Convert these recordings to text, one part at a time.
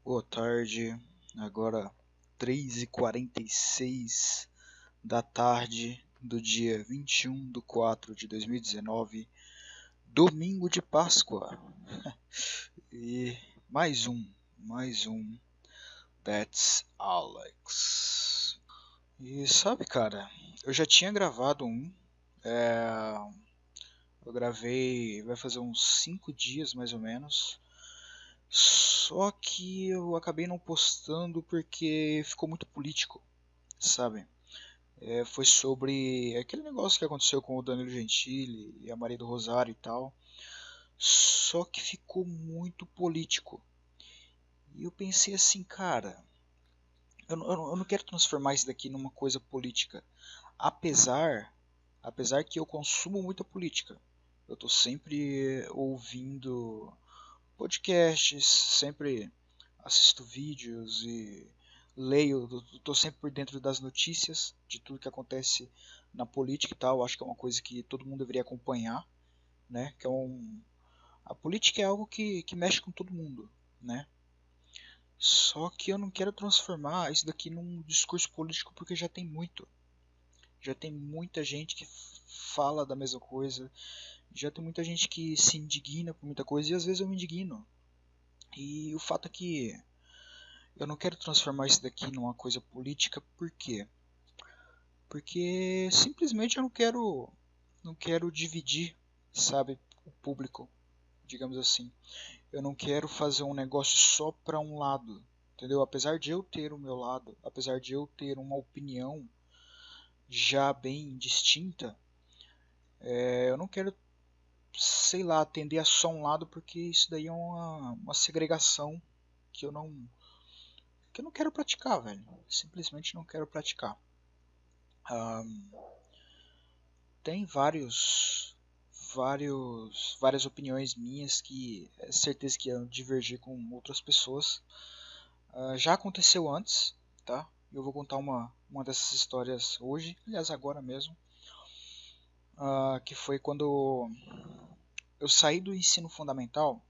Boa tarde, agora 3h46 da tarde do dia 21/4 de 2019, domingo de Páscoa. E mais um That's Alex. E sabe, cara, eu já tinha gravado um, é, eu gravei, vai fazer uns 5 dias mais ou menos. Só que eu acabei não postando porque ficou muito político, sabe? Foi sobre aquele negócio que aconteceu com o Danilo Gentili e a Maria do Rosário e tal. Só que ficou muito político. E eu pensei assim, cara, eu não quero transformar isso daqui numa coisa política. Apesar, apesar que eu consumo muita política. Eu tô sempre ouvindo podcasts, sempre assisto vídeos e leio, estou sempre por dentro das notícias, de tudo que acontece na política e tal. Acho que é uma coisa que todo mundo deveria acompanhar, né? A política é algo que mexe com todo mundo, né? Só que eu não quero transformar isso daqui num discurso político porque já tem muita gente que fala da mesma coisa, já tem muita gente que se indigna por muita coisa e às vezes eu me indigno. E o fato é que eu não quero transformar isso daqui numa coisa política, por quê? Porque simplesmente eu não quero dividir, sabe, o público, digamos assim. Eu não quero fazer um negócio só para um lado, entendeu? Apesar de eu ter o meu lado, apesar de eu ter uma opinião já bem distinta, eu não quero, sei lá, atender a só um lado, porque isso daí é uma segregação que eu não quero praticar, velho. Simplesmente não quero praticar. Ah, tem várias opiniões minhas que é certeza que iam divergir com outras pessoas. Já aconteceu antes, tá? Eu vou contar uma dessas histórias hoje, aliás agora mesmo, que foi quando eu saí do ensino fundamental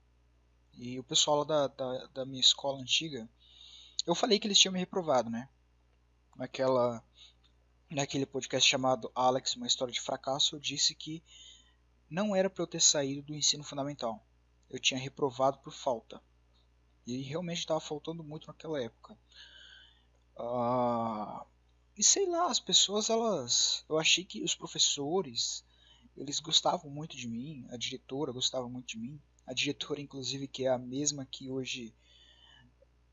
e o pessoal lá da minha escola antiga, eu falei que eles tinham me reprovado, né? Naquela, naquele podcast chamado Alex, uma história de fracasso, eu disse que não era para eu ter saído do ensino fundamental. Eu tinha reprovado por falta. E realmente estava faltando muito naquela época. Ah, e sei lá, as pessoas, elas. Eu achei que os professores, eles gostavam muito de mim, a diretora gostava muito de mim. A diretora, inclusive, que é a mesma que hoje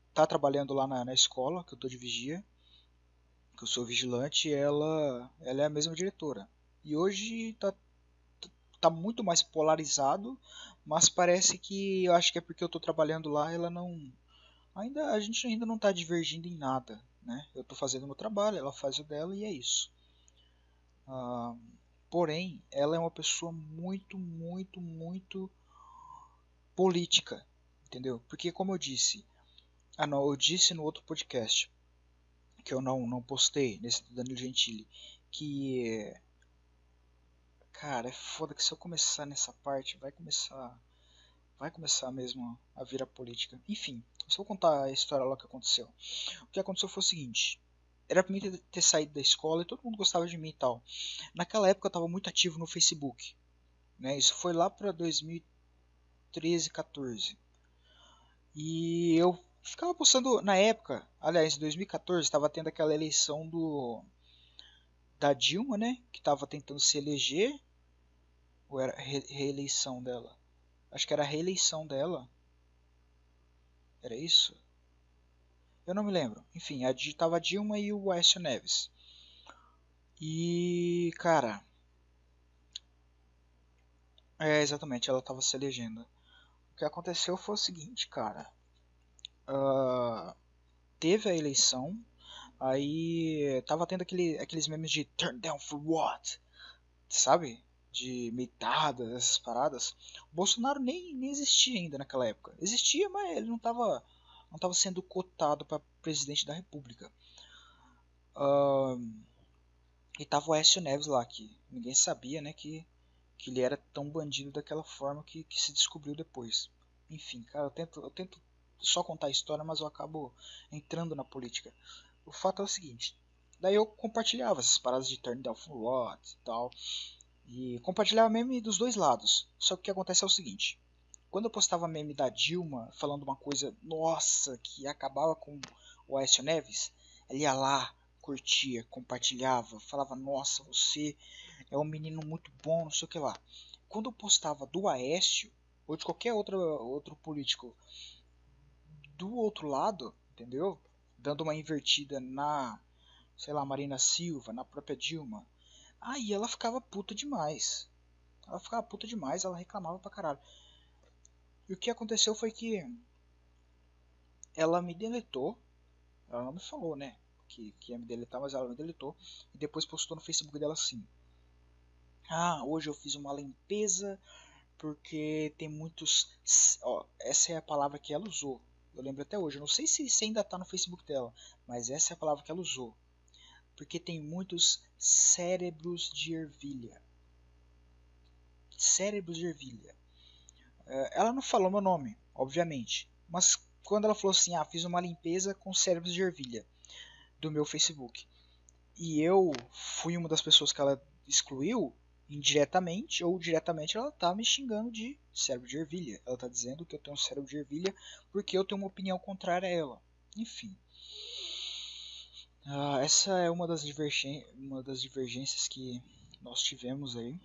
está trabalhando lá na escola, que eu estou de vigia, que eu sou vigilante, ela é a mesma diretora. E hoje tá muito mais polarizado, mas parece que eu acho que é porque eu tô trabalhando lá, ela não ainda a gente ainda não tá divergindo em nada, né? Eu tô fazendo o meu trabalho, ela faz o dela e é isso. Ah, porém, ela é uma pessoa muito política, entendeu? Porque como eu disse, não, eu disse no outro podcast que eu não postei nesse do Danilo Gentili que cara, é foda que se eu começar nessa parte vai começar mesmo a virar política. Enfim, só vou contar a história lá que aconteceu. O que aconteceu foi o seguinte: era pra mim ter saído da escola e todo mundo gostava de mim e tal. Naquela época eu tava muito ativo no Facebook, né? Isso foi lá pra 2013, 14. E eu ficava postando na época, aliás, em 2014 estava tendo aquela eleição do da Dilma, né? Que tava tentando se eleger, ou era reeleição dela? Acho que era a reeleição dela. Era isso? Eu não me lembro. Enfim, tava a Dilma e o Aécio Neves. E, cara, exatamente, ela tava se elegendo. O que aconteceu foi o seguinte, cara. ah, Teve a eleição, aí tava tendo aqueles memes de turn down for what? Sabe? De meitada, essas paradas. O Bolsonaro nem existia ainda naquela época. Existia, mas ele não tava sendo cotado para presidente da República. Ah, E tava o Aécio Neves lá, que ninguém sabia, né, que ele era tão bandido daquela forma que se descobriu depois. Enfim, cara, eu tento só contar a história, mas eu acabo entrando na política. O fato é o seguinte, daí eu compartilhava essas paradas de turn down for what e tal, e compartilhava meme dos dois lados. Só que o que acontece é o seguinte, quando eu postava meme da Dilma falando uma coisa, nossa, que acabava com o Aécio Neves, ele ia lá, curtia, compartilhava, falava, nossa, você é um menino muito bom, não sei o que lá. Quando eu postava do Aécio, ou de qualquer outro político do outro lado, entendeu? Dando uma invertida na, sei lá, Marina Silva, na própria Dilma, aí ela ficava puta demais. Ela ficava puta demais, ela reclamava pra caralho. E o que aconteceu foi que ela me deletou. Ela não me falou, né? Que ia me deletar, mas ela me deletou. E depois postou no Facebook dela assim: ah, hoje eu fiz uma limpeza porque tem muitos. Ó, essa é a palavra que ela usou. Eu lembro até hoje. Eu não sei se ainda tá no Facebook dela, mas essa é a palavra que ela usou. Porque tem muitos cérebros de ervilha. Cérebros de ervilha. Ela não falou meu nome, obviamente. Mas quando ela falou assim: ah, fiz uma limpeza com cérebros de ervilha do meu Facebook. E eu fui uma das pessoas que ela excluiu, indiretamente ou diretamente, ela tá me xingando de cérebro de ervilha. Ela tá dizendo que eu tenho um cérebro de ervilha porque eu tenho uma opinião contrária a ela. Enfim. Essa é uma das divergências que nós tivemos aí.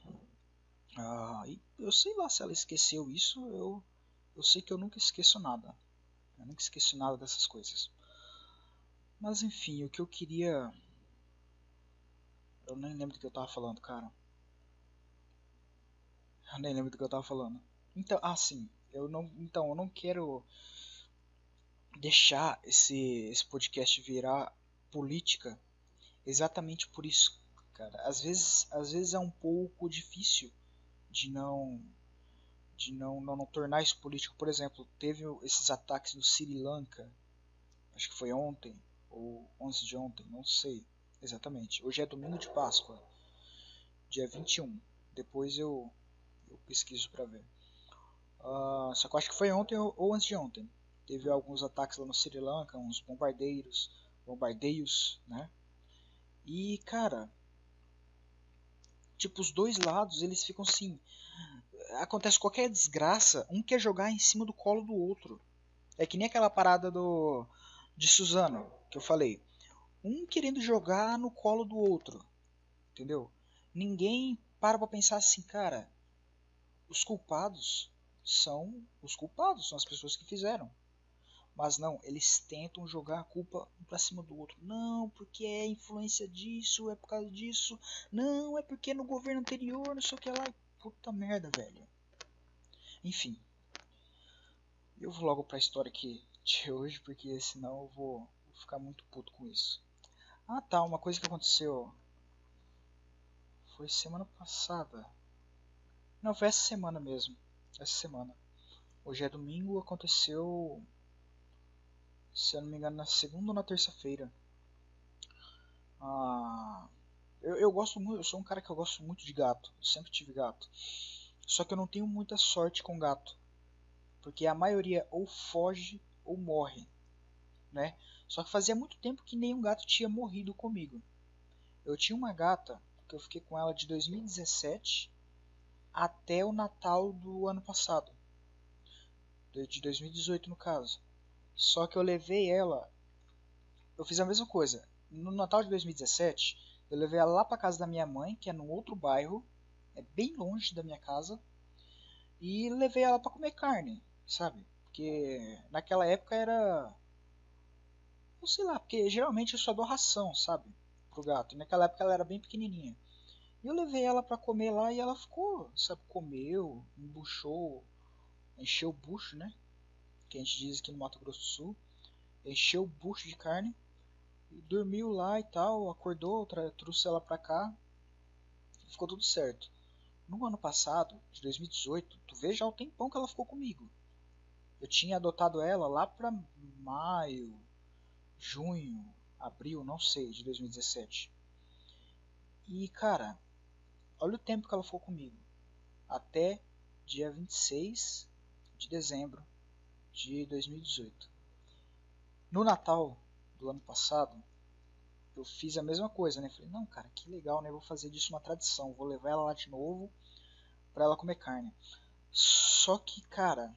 E eu sei lá se ela esqueceu isso, eu sei que eu nunca esqueço nada. Eu nunca esqueço nada dessas coisas. Mas enfim, o que eu queria. Eu nem lembro do que eu tava falando, cara. Eu nem lembro do que eu tava falando. Então, sim. Eu não quero deixar esse podcast virar política exatamente por isso, cara. Às vezes é um pouco difícil de não tornar isso político. Por exemplo, teve esses ataques no Sri Lanka, acho que foi ontem ou antes de ontem, não sei exatamente. Hoje é domingo de Páscoa, dia 21. Depois eu pesquiso pra ver. Só que eu acho que foi ontem ou antes de ontem. Teve alguns ataques lá no Sri Lanka, uns bombardeios, né? E, cara, tipo, os dois lados, eles ficam assim. Acontece qualquer desgraça, um quer jogar em cima do colo do outro. É que nem aquela parada de Suzano, que eu falei. Um querendo jogar no colo do outro, entendeu? Ninguém para pra pensar assim, cara, os culpados os culpados, são as pessoas que fizeram. Mas não, eles tentam jogar a culpa um pra cima do outro. Não, porque é influência disso, é por causa disso. Não, é porque no governo anterior, não sei o que lá. Puta merda, velho. Enfim, eu vou logo pra história aqui de hoje, porque senão eu vou ficar muito puto com isso. Tá, uma coisa que aconteceu foi semana passada. Não, foi essa semana mesmo. Essa semana. Hoje é domingo, aconteceu, se eu não me engano, na segunda ou na terça-feira. Ah, eu gosto muito, eu sou um cara que eu gosto muito de gato. Eu sempre tive gato. Só que eu não tenho muita sorte com gato, porque a maioria ou foge ou morre, né? Só que fazia muito tempo que nenhum gato tinha morrido comigo. Eu tinha uma gata que eu fiquei com ela de 2017 até o Natal do ano passado, de 2018 no caso. Só que eu levei ela, eu fiz a mesma coisa. No Natal de 2017, eu levei ela lá pra casa da minha mãe, que é num outro bairro, é bem longe da minha casa, e levei ela pra comer carne, sabe? Porque naquela época era, não sei lá, porque geralmente eu só dou ração, sabe? Pro gato. E naquela época ela era bem pequenininha. E eu levei ela pra comer lá e ela ficou, sabe? Comeu, embuchou, encheu o bucho, né? Que a gente diz aqui no Mato Grosso do Sul. Encheu o bucho de carne. E dormiu lá e tal, acordou, trouxe ela pra cá. Ficou tudo certo. No ano passado, de 2018, tu vê já o tempão que ela ficou comigo. Eu tinha adotado ela lá pra maio, junho, abril, não sei, de 2017. E cara, olha o tempo que ela ficou comigo. Até dia 26 de dezembro de 2018. No Natal do ano passado, eu fiz a mesma coisa, né? Falei, não, cara, que legal, né? Vou fazer disso uma tradição. Vou levar ela lá de novo pra ela comer carne. Só que, cara,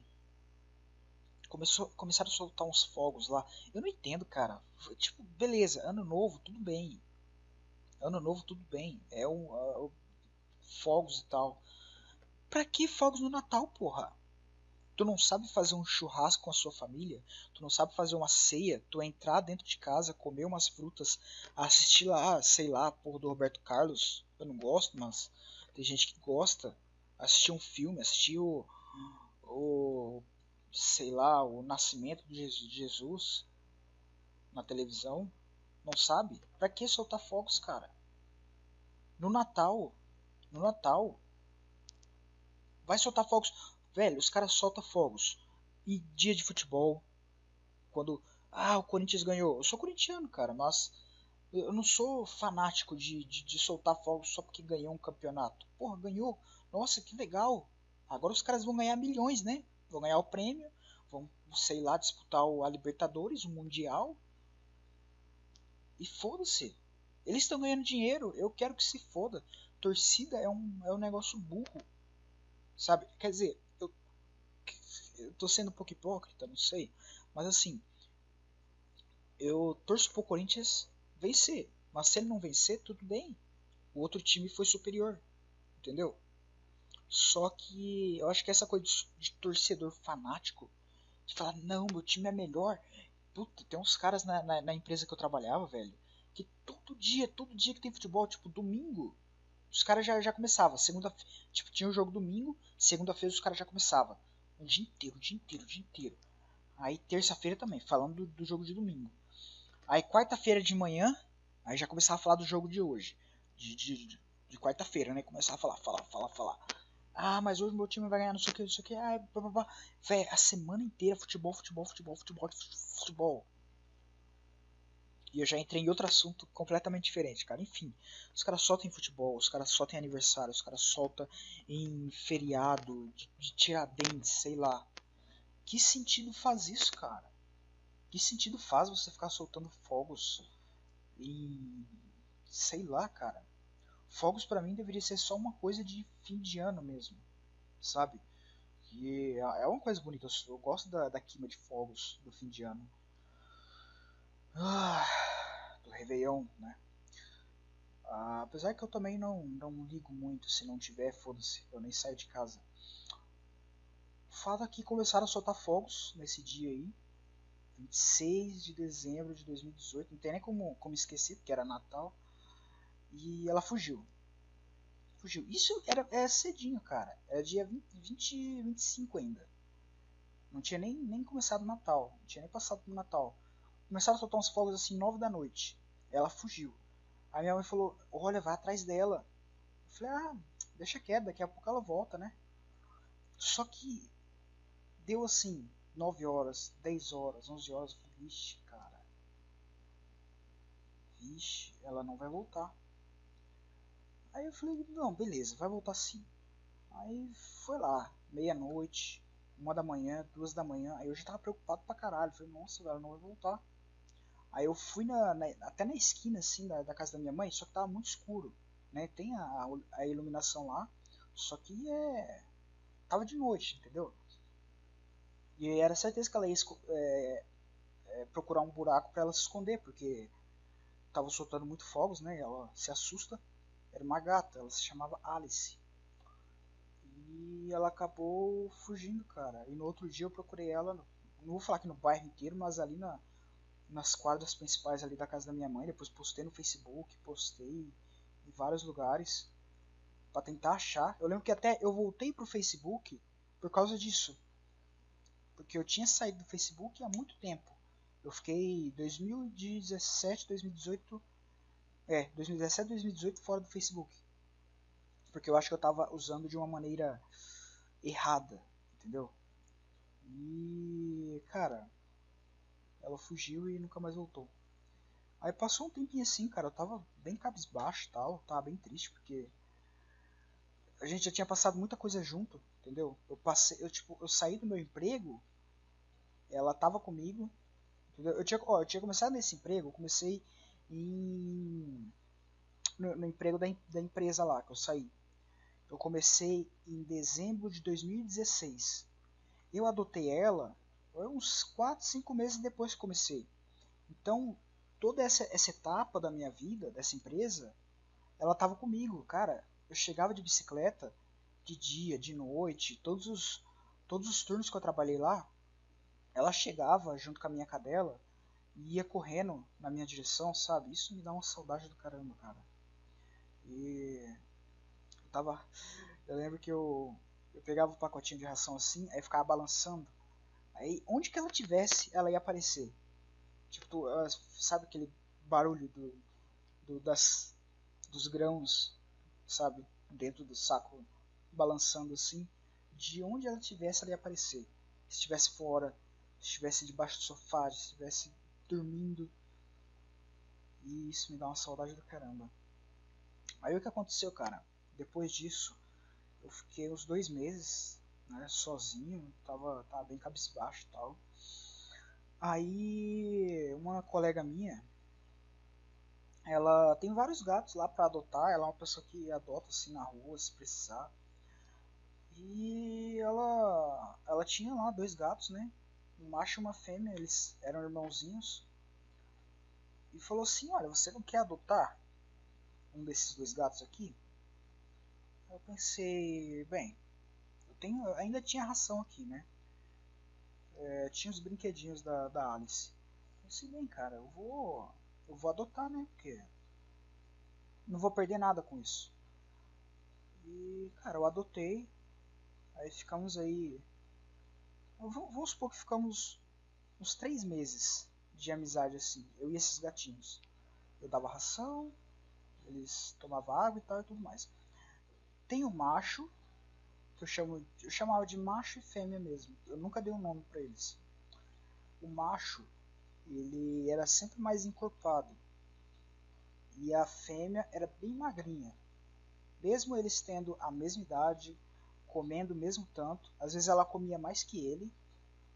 começaram a soltar uns fogos lá. Eu não entendo, cara. Tipo, beleza, ano novo, tudo bem. Ano novo, tudo bem. Fogos e tal. Pra que fogos no Natal, porra? Tu não sabe fazer um churrasco com a sua família? Tu não sabe fazer uma ceia? Tu entrar dentro de casa, comer umas frutas, assistir lá, sei lá, porra do Roberto Carlos? Eu não gosto, mas tem gente que gosta. Assistir um filme, assistir o sei lá, o nascimento de Jesus na televisão. Não sabe? Pra que soltar fogos, cara? No Natal, no Natal, vai soltar fogos. Velho, os caras soltam fogos. E dia de futebol, quando o Corinthians ganhou. Eu sou corintiano, cara, mas eu não sou fanático de soltar fogos só porque ganhou um campeonato. Porra, ganhou. Nossa, que legal. Agora os caras vão ganhar milhões, né? Vão ganhar o prêmio, vão, sei lá, disputar a Libertadores, o Mundial. E foda-se. Eles estão ganhando dinheiro, eu quero que se foda. Torcida é um negócio burro, sabe? Quer dizer, eu tô sendo um pouco hipócrita, não sei. Mas assim, eu torço pro Corinthians vencer. Mas se ele não vencer, tudo bem. O outro time foi superior, entendeu? Só que eu acho que essa coisa de torcedor fanático, de falar, não, meu time é melhor. Puta, tem uns caras na empresa que eu trabalhava, velho, que todo dia que tem futebol, tipo, domingo, os caras já começavam. Segunda, tipo, tinha o jogo domingo, segunda-feira os caras já começavam. O dia inteiro, o dia inteiro, o dia inteiro. Aí terça-feira também, falando do jogo de domingo. Aí quarta-feira de manhã, aí já começava a falar do jogo de hoje. De quarta-feira, né? Começava a falar. Ah, mas hoje meu time vai ganhar, não sei o que, não sei o que. Ah, blá, blá, blá. Véi, a semana inteira futebol. E eu já entrei em outro assunto completamente diferente, cara. Enfim, os caras soltam em futebol, os caras soltam em aniversário, os caras soltam em feriado, de Tiradentes, sei lá. Que sentido faz isso, cara? Que sentido faz você ficar soltando fogos em. Sei lá, cara. Fogos pra mim deveria ser só uma coisa de fim de ano mesmo, sabe? E é uma coisa bonita, eu gosto da queima de fogos do fim de ano. Ah, do Réveillon, né? Apesar que eu também não ligo muito, se não tiver, foda-se, eu nem saio de casa. O fato é que começaram a soltar fogos nesse dia aí, 26 de dezembro de 2018, não tem nem como esquecer, porque era Natal, e ela fugiu. Isso era cedinho, cara, era dia 25 ainda. Não tinha nem começado o Natal, não tinha nem passado do Natal. Começaram a soltar uns fogos assim, 9 da noite. Ela fugiu. Aí minha mãe falou: olha, vai atrás dela. Eu falei: deixa quieto, daqui a pouco ela volta, né? Só que deu assim, 9 horas, 10 horas, 11 horas. Eu falei: vixe, cara, vixe, ela não vai voltar. Aí eu falei: não, beleza, vai voltar sim. Aí foi lá, meia-noite, 1 da manhã, 2 da manhã. Aí eu já tava preocupado pra caralho. Falei: nossa, ela não vai voltar. Aí eu fui até na esquina assim da casa da minha mãe, só que tava muito escuro, né? Tem a iluminação lá, só que tava de noite, entendeu? E era certeza que ela ia procurar um buraco para ela se esconder, porque tava soltando muito fogos, né? Ela se assusta. Era uma gata, ela se chamava Alice. E ela acabou fugindo, cara. E no outro dia eu procurei ela, não vou falar que no bairro inteiro, mas ali nas quadras principais ali da casa da minha mãe. Depois postei no Facebook, postei em vários lugares para tentar achar. Eu lembro que até eu voltei pro Facebook por causa disso, porque eu tinha saído do Facebook há muito tempo. Eu fiquei 2017, 2018, 2017, 2018 fora do Facebook, porque eu acho que eu tava usando de uma maneira errada, entendeu? E, cara, ela fugiu e nunca mais voltou. Aí passou um tempinho assim, cara, eu tava bem cabisbaixo e tal, tava bem triste, porque a gente já tinha passado muita coisa junto, entendeu? Eu saí do meu emprego, ela tava comigo, Entendeu? Eu tinha começado nesse emprego, eu comecei em, no emprego da empresa lá que eu saí. Eu comecei em dezembro de 2016. Eu adotei ela foi uns 4, 5 meses depois que comecei. Então, toda essa etapa da minha vida, dessa empresa, ela estava comigo, cara. Eu chegava de bicicleta de dia, de noite, todos os turnos que eu trabalhei lá, ela chegava junto com a minha cadela e ia correndo na minha direção, sabe? Isso me dá uma saudade do caramba, cara. E eu tava. Eu lembro que eu pegava o pacotinho de ração assim, aí ficava balançando. Aí onde que ela tivesse, ela ia aparecer. Tipo, sabe aquele barulho dos grãos, sabe? Dentro do saco, balançando assim. De onde ela tivesse, ela ia aparecer. Se estivesse fora, se estivesse debaixo do sofá, se estivesse dormindo. E isso me dá uma saudade do caramba. Aí o que aconteceu, cara? Depois disso, eu fiquei uns 2 meses, né, sozinho, tava bem cabisbaixo e tal. Aí uma colega minha, ela tem vários gatos lá pra adotar, ela é uma pessoa que adota assim na rua, se precisar. E ela tinha lá 2 gatos, né? Um macho e uma fêmea, eles eram irmãozinhos. E falou assim, olha, você não quer adotar um desses 2 gatos aqui? Eu pensei, bem, eu ainda tinha ração aqui, né? Tinha os brinquedinhos da Alice. Eu pensei, bem, cara, eu vou adotar, né? Porque não vou perder nada com isso. E, cara, eu adotei. Aí ficamos aí. Vamos supor que ficamos uns 3 meses de amizade assim, eu e esses gatinhos. Eu dava ração, eles tomavam água e tal e tudo mais. Tem o macho, que eu chamava de macho e fêmea mesmo. Eu nunca dei um nome pra eles. O macho, ele era sempre mais encorpado. E a fêmea era bem magrinha. Mesmo eles tendo a mesma idade, comendo o mesmo tanto, às vezes ela comia mais que ele,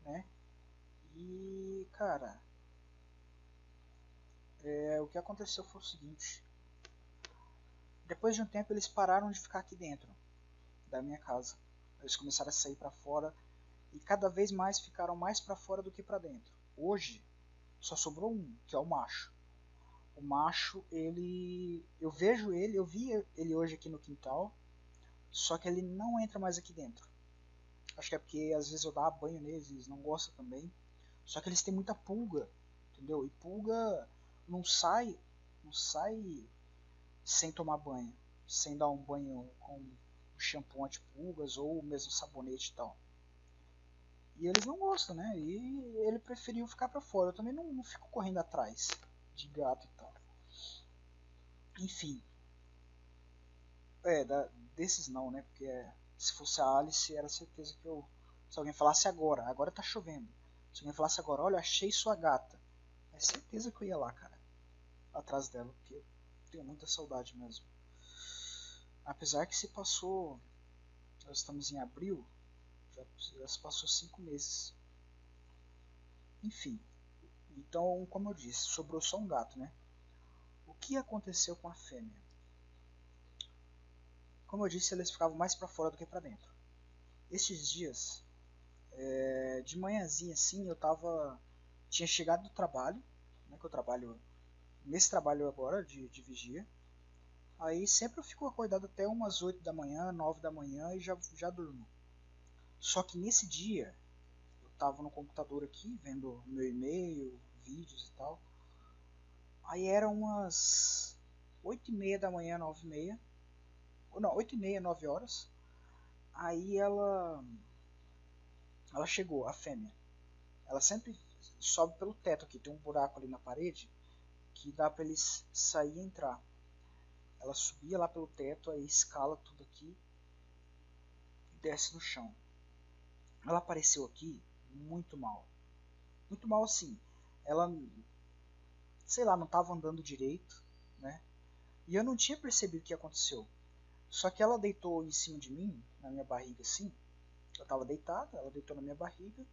né? E, cara, o que aconteceu foi o seguinte: depois de um tempo eles pararam de ficar aqui dentro da minha casa. Eles começaram a sair para fora e cada vez mais ficaram mais para fora do que para dentro. Hoje só sobrou um, que é o macho. O macho, eu vejo ele, eu vi ele hoje aqui no quintal, só que ele não entra mais aqui dentro. Acho que é porque às vezes eu dava banho neles, eles não gostam também. Só que eles têm muita pulga, entendeu? E pulga não sai sem tomar banho, sem dar um banho com shampoo anti-pulgas ou mesmo sabonete e tal. E eles não gostam, né? E ele preferiu ficar pra fora. Eu também não fico correndo atrás de gato e tal. Enfim, desses não, né? Porque se fosse a Alice, era certeza que eu. Se alguém falasse agora tá chovendo. Se alguém falasse agora, olha, achei sua gata. É certeza que eu ia lá, cara. Atrás dela, porque eu tenho muita saudade mesmo. Apesar que se passou. Nós estamos em abril, já se passou 5 meses. Enfim, então, como eu disse, sobrou só um gato, né? O que aconteceu com a fêmea? Como eu disse, eles ficavam mais para fora do que para dentro. Estes dias, de manhãzinha assim, tinha chegado do trabalho, né, que eu trabalho nesse trabalho agora de vigia. Aí sempre eu fico acordado até umas 8 da manhã, 9 da manhã e já durmo. Só que nesse dia, eu tava no computador aqui, vendo meu e-mail, vídeos e tal. Aí eram umas 8h30 da manhã, 9h30. Não, 8h30, 9 horas. Aí ela chegou, a fêmea. Ela sempre sobe pelo teto aqui, tem um buraco ali na parede que dá pra eles sair e entrar. Ela subia lá pelo teto, aí escala tudo aqui e desce no chão. Ela apareceu aqui muito mal. Muito mal assim. Ela, sei lá, não estava andando direito, né? E eu não tinha percebido o que aconteceu. Só que ela deitou em cima de mim, na minha barriga assim. Eu estava deitado, ela deitou na minha barriga.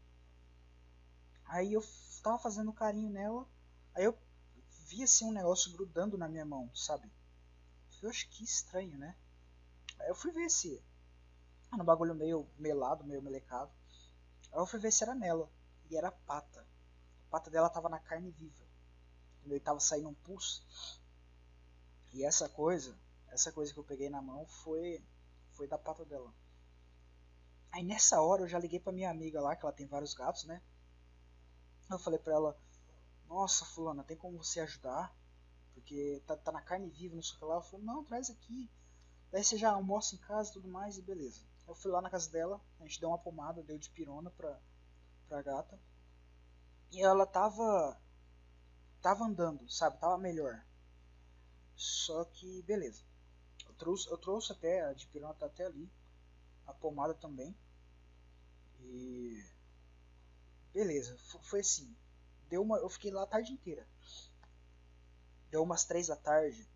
Aí eu tava fazendo carinho nela, aí eu vi assim um negócio grudando na minha mão, sabe? Eu acho que estranho, né? Aí eu fui ver se era um bagulho meio melado, meio melecado. Aí eu fui ver se era nela. E era a pata. A pata dela tava na carne viva. E tava saindo um pulso. E essa coisa que eu peguei na mão foi da pata dela. Aí nessa hora eu já liguei pra minha amiga lá, que ela tem vários gatos, né? Eu falei pra ela, nossa, fulana, tem como você ajudar? Porque tá na carne viva, não sei o que lá. Ela falou, não, traz aqui. Daí você já almoça em casa e tudo mais, e beleza. Eu fui lá na casa dela, a gente deu uma pomada, deu de pirona pra gata. E ela tava andando, sabe? Tava melhor. Só que, beleza. Eu trouxe até, a de pirona tá até ali. A pomada também. E beleza, foi assim. Eu fiquei lá a tarde inteira. Deu umas 3 da tarde.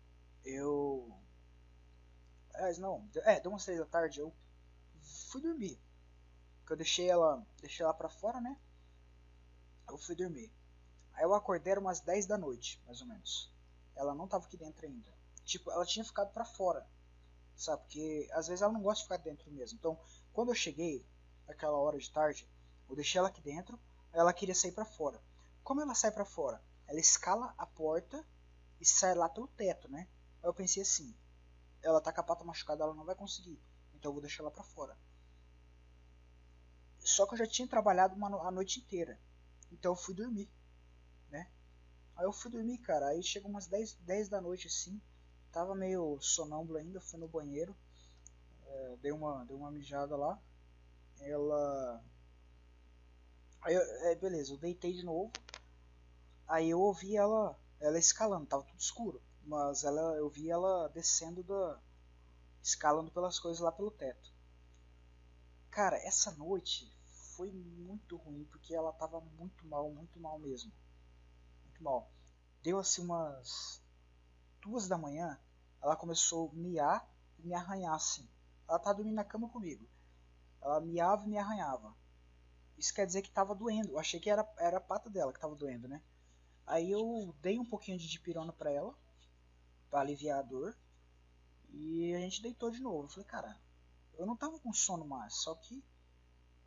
Eu. Não, deu umas 3 da tarde. Eu fui dormir. Porque eu deixei ela pra fora, né? Eu fui dormir. Aí eu acordei, era umas 10 da noite, mais ou menos. Ela não tava aqui dentro ainda. Tipo, ela tinha ficado pra fora, sabe? Porque às vezes ela não gosta de ficar dentro mesmo. Então, quando eu cheguei, aquela hora de tarde, eu deixei ela aqui dentro, aí ela queria sair pra fora. Como ela sai pra fora? Ela escala a porta e sai lá pelo teto, né? Aí eu pensei assim, ela tá com a pata machucada, ela não vai conseguir. Então eu vou deixar ela pra fora. Só que eu já tinha trabalhado a noite inteira. Então eu fui dormir, né? Aí eu fui dormir, cara. Aí chegou umas 10 da noite assim. Tava meio sonâmbulo ainda, fui no banheiro. Dei uma mijada lá. Ela. Beleza, eu deitei de novo. Aí eu ouvi ela escalando, tava tudo escuro. Mas eu vi ela descendo escalando pelas coisas lá pelo teto. Cara, essa noite foi muito ruim porque ela tava muito mal mesmo. Muito mal. Deu assim umas 2 da manhã, ela começou a miar e me arranhar assim. Ela tá dormindo na cama comigo. Ela miava e me arranhava. Isso quer dizer que tava doendo. Eu achei que era a pata dela que tava doendo, né? Aí eu dei um pouquinho de dipirona pra ela, pra aliviar a dor. E a gente deitou de novo. Eu falei, cara, eu não tava com sono mais, só que eu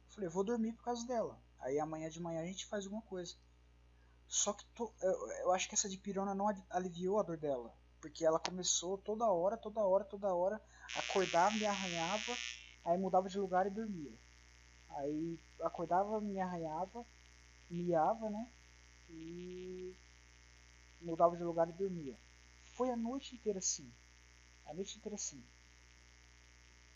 falei, vou dormir por causa dela. Aí amanhã de manhã a gente faz alguma coisa. Só que eu acho que essa dipirona não aliviou a dor dela. Porque ela começou toda hora, acordava, me arranhava, aí mudava de lugar e dormia. Aí acordava, me arranhava, miava, né? E mudava de lugar e dormia. Foi a noite inteira assim. A noite inteira assim.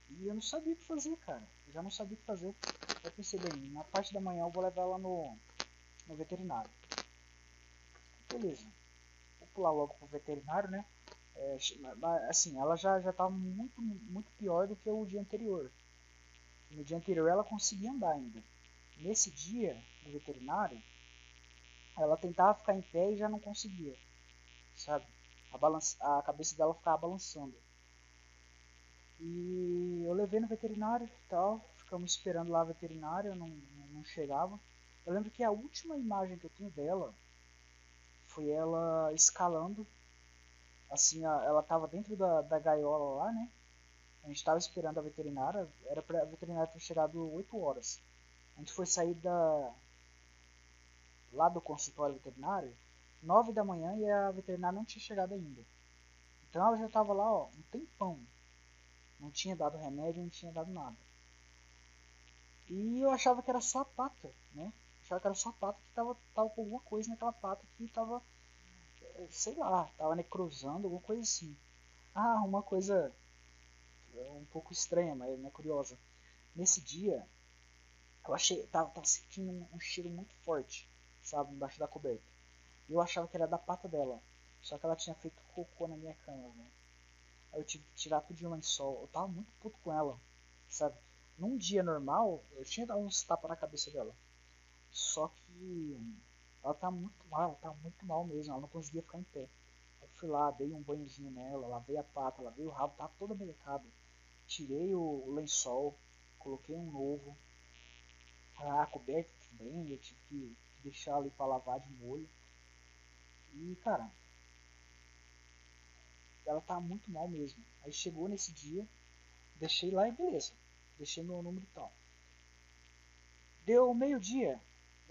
E eu não sabia o que fazer, cara. Eu já não sabia o que fazer. Eu pensei, bem, na parte da manhã eu vou levar ela no veterinário. Beleza. Vou pular logo pro veterinário, né? Assim, ela já tá muito pior do que o dia anterior. No dia anterior ela conseguia andar ainda. Nesse dia, no veterinário, ela tentava ficar em pé e já não conseguia, sabe? A cabeça dela ficava balançando. E eu levei no veterinário e tal, ficamos esperando lá a veterinária, não chegava. Eu lembro que a última imagem que eu tenho dela foi ela escalando, assim, ela tava dentro da gaiola lá, né? A gente estava esperando a veterinária, era para a veterinária ter chegado 8 horas. A gente foi sair lá do consultório veterinário 9 da manhã e a veterinária não tinha chegado ainda. Então ela já estava lá, ó, um tempão. Não tinha dado remédio, não tinha dado nada. E eu achava que era só a pata, né? Eu achava que era só a pata que tava com alguma coisa naquela pata que tava, sei lá, tava necrosando, alguma coisa assim. Ah, uma coisa um pouco estranha, mas né, curiosa. Nesse dia, tava sentindo um cheiro muito forte, sabe, embaixo da coberta. E eu achava que era da pata dela. Só que ela tinha feito cocô na minha cama, né? Aí eu tive que tirar tudo de lençol. Eu tava muito puto com ela, sabe? Num dia normal, eu tinha dado uns tapas na cabeça dela. Só que ela tá muito mal mesmo, ela não conseguia ficar em pé. Eu fui lá, dei um banhozinho nela, lavei a pata, lavei o rabo, tava toda melecada. Tirei o lençol, coloquei um novo. A coberta também, eu tive que deixar ali pra lavar de molho. E, cara, ela tá muito mal mesmo. Aí chegou nesse dia, deixei lá e beleza. Deixei meu número e tal. Deu meio-dia,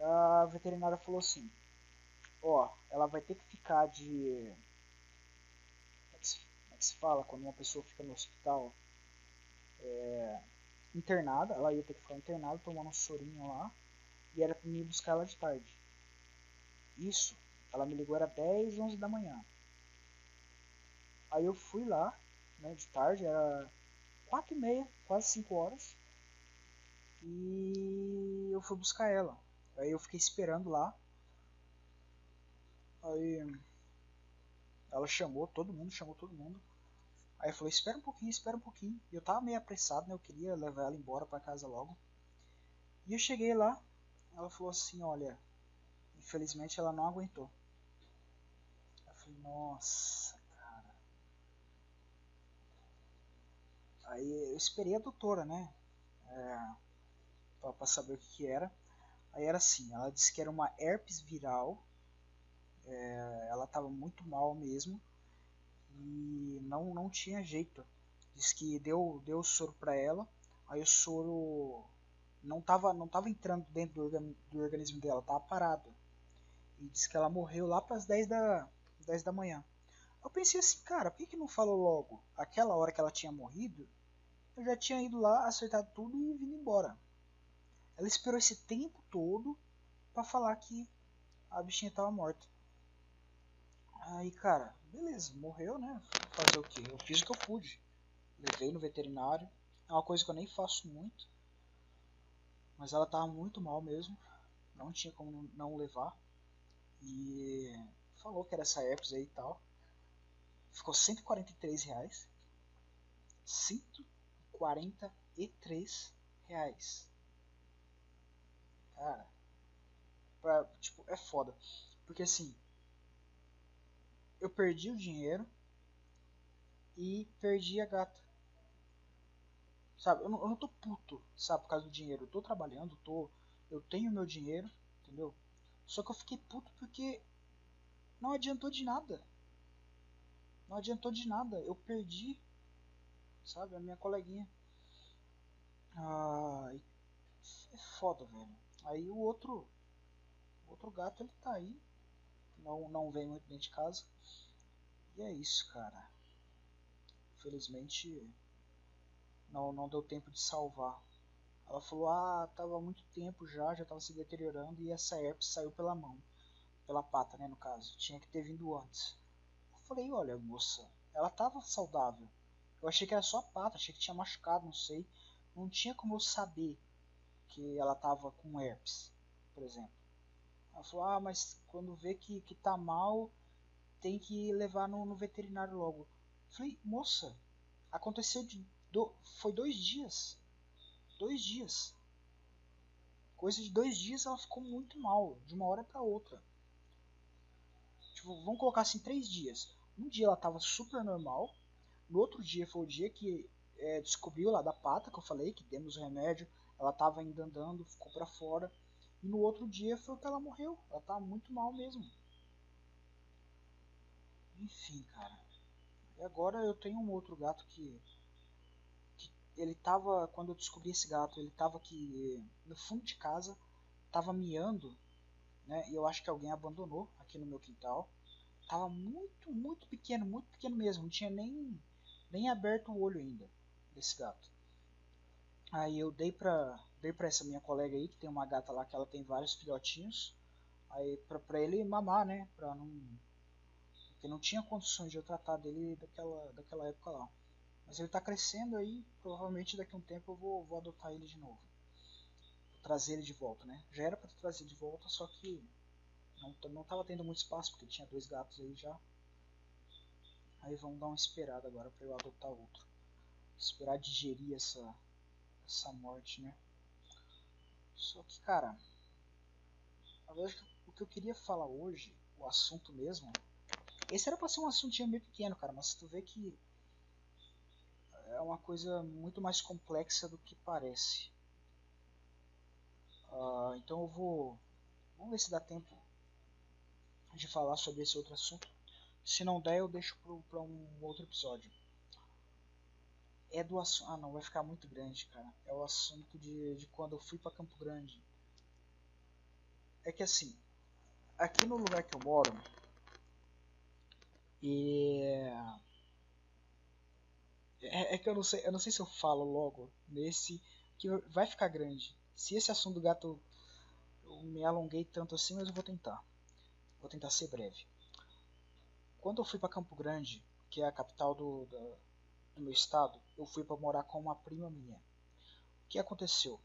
a veterinária falou assim: ó, ela vai ter que ficar de. Como é que se fala quando uma pessoa fica no hospital? Internada, ela ia ter que ficar internada, tomando um sorinho lá, e era pra mim buscar ela de tarde. Isso, ela me ligou, era 10, 11 da manhã. Aí eu fui lá, né, de tarde, era 4h30, quase 5 horas, e eu fui buscar ela. Aí eu fiquei esperando lá, aí ela chamou todo mundo. Aí eu falei, espera um pouquinho, espera um pouquinho. E eu tava meio apressado, né, eu queria levar ela embora pra casa logo. E eu cheguei lá, ela falou assim, olha, infelizmente ela não aguentou. Eu falei, nossa, cara. Aí eu esperei a doutora, né, pra saber o que era. Aí era assim, ela disse que era uma herpes viral, ela tava muito mal mesmo e não tinha jeito. Diz que deu soro pra ela, aí o soro não tava entrando dentro do organismo dela, tava parado. E diz que ela morreu lá para as 10 da manhã. Eu pensei assim, cara, por que não falou logo? Aquela hora que ela tinha morrido, eu já tinha ido lá, acertado tudo e vindo embora. Ela esperou esse tempo todo para falar que a bichinha tava morta. Aí, cara, beleza, morreu, né? Fazer o que? Eu fiz o que eu pude. Levei no veterinário. É uma coisa que eu nem faço muito. Mas ela tava muito mal mesmo. Não tinha como não levar. E falou que era essa herpes aí e tal. Ficou R$ 143. R$ 143. Cara, tipo, é foda. Porque assim, eu perdi o dinheiro e perdi a gata. Sabe, eu não tô puto, sabe, por causa do dinheiro. Eu tô trabalhando, eu tenho meu dinheiro, entendeu? Só que eu fiquei puto porque não adiantou de nada. Não adiantou de nada. Eu perdi, sabe, a minha coleguinha. Ah, é foda, velho. Aí o outro gato, ele tá aí. Não vem muito dentro de casa. E é isso, cara. Infelizmente, não deu tempo de salvar. Ela falou, tava há muito tempo já tava se deteriorando e essa herpes saiu pela mão. Pela pata, né, no caso. Tinha que ter vindo antes. Eu falei, olha, moça, ela tava saudável. Eu achei que era só a pata, achei que tinha machucado, não sei. Não tinha como eu saber que ela tava com herpes, por exemplo. Ela falou, mas quando vê que tá mal, tem que levar no veterinário logo. Eu falei, moça, aconteceu foi 2 dias. 2 dias. Coisa de 2 dias ela ficou muito mal, de uma hora para outra. Tipo, vamos colocar assim, 3 dias. Um dia ela tava super normal. No outro dia foi o dia que descobriu lá da pata, que eu falei, que demos o remédio. Ela tava ainda andando, ficou para fora. E no outro dia foi que ela morreu. Ela tava muito mal mesmo. Enfim, cara. E agora eu tenho um outro gato que ele tava, quando eu descobri esse gato, ele tava aqui no fundo de casa, tava miando, né? E eu acho que alguém abandonou aqui no meu quintal. Tava muito pequeno mesmo, não tinha nem aberto o olho ainda desse gato. Aí eu dei pra essa minha colega aí, que tem uma gata lá que ela tem vários filhotinhos, aí pra ele mamar, né? Porque não tinha condições de eu tratar dele daquela época lá. Mas ele tá crescendo aí, provavelmente daqui a um tempo eu vou adotar ele de novo. Vou trazer ele de volta, né? Já era pra trazer de volta, só que não tava tendo muito espaço, porque tinha 2 gatos aí já. Aí vamos dar uma esperada agora pra eu adotar outro. Esperar digerir essa morte, né? Só que, cara, a verdade é que o que eu queria falar hoje, o assunto mesmo, esse era pra ser um assuntinho meio pequeno, cara, mas tu vê que é uma coisa muito mais complexa do que parece. Então eu Vamos ver se dá tempo de falar sobre esse outro assunto. Se não der, eu deixo para um outro episódio. É do assunto. Ah, não, vai ficar muito grande, cara. É o assunto de quando eu fui para Campo Grande. É que assim, aqui no lugar que eu moro, e é que eu não sei se eu falo logo nesse que vai ficar grande. Se esse assunto do gato eu me alonguei tanto assim, mas eu vou tentar. Vou tentar ser breve. Quando eu fui para Campo Grande, que é a capital do meu estado, eu fui para morar com uma prima minha. O que aconteceu?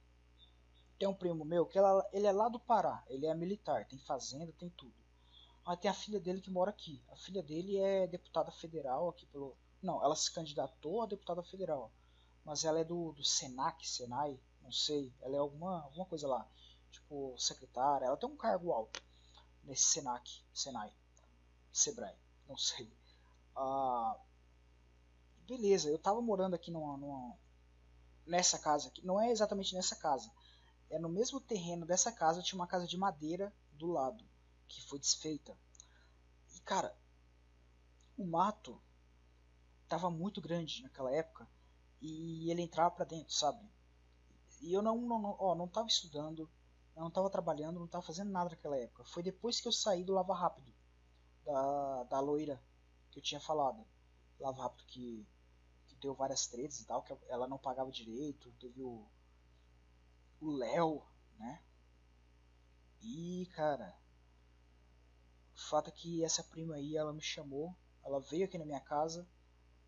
Tem um primo meu que ele é lá do Pará, ele é militar, tem fazenda, tem tudo. Mas tem a filha dele que mora aqui. A filha dele é deputada federal aqui pelo. Não, ela se candidatou a deputada federal. Mas ela é do Senac, Senai, não sei. Ela é alguma coisa lá. Tipo, secretária. Ela tem um cargo alto nesse Senac, Senai, Sebrae, não sei. Ah, beleza, eu tava morando aqui nessa casa aqui. Não é exatamente nessa casa. É no mesmo terreno dessa casa tinha uma casa de madeira do lado, que foi desfeita. E cara, o mato tava muito grande naquela época e ele entrava para dentro, sabe? E eu não tava estudando, eu não tava trabalhando, não tava fazendo nada naquela época. Foi depois que eu saí do Lava Rápido, da loira que eu tinha falado. Lava Rápido que deu várias tretas e tal, que ela não pagava direito, teve o Léo, né? E, cara, o fato é que essa prima aí, ela me chamou, ela veio aqui na minha casa,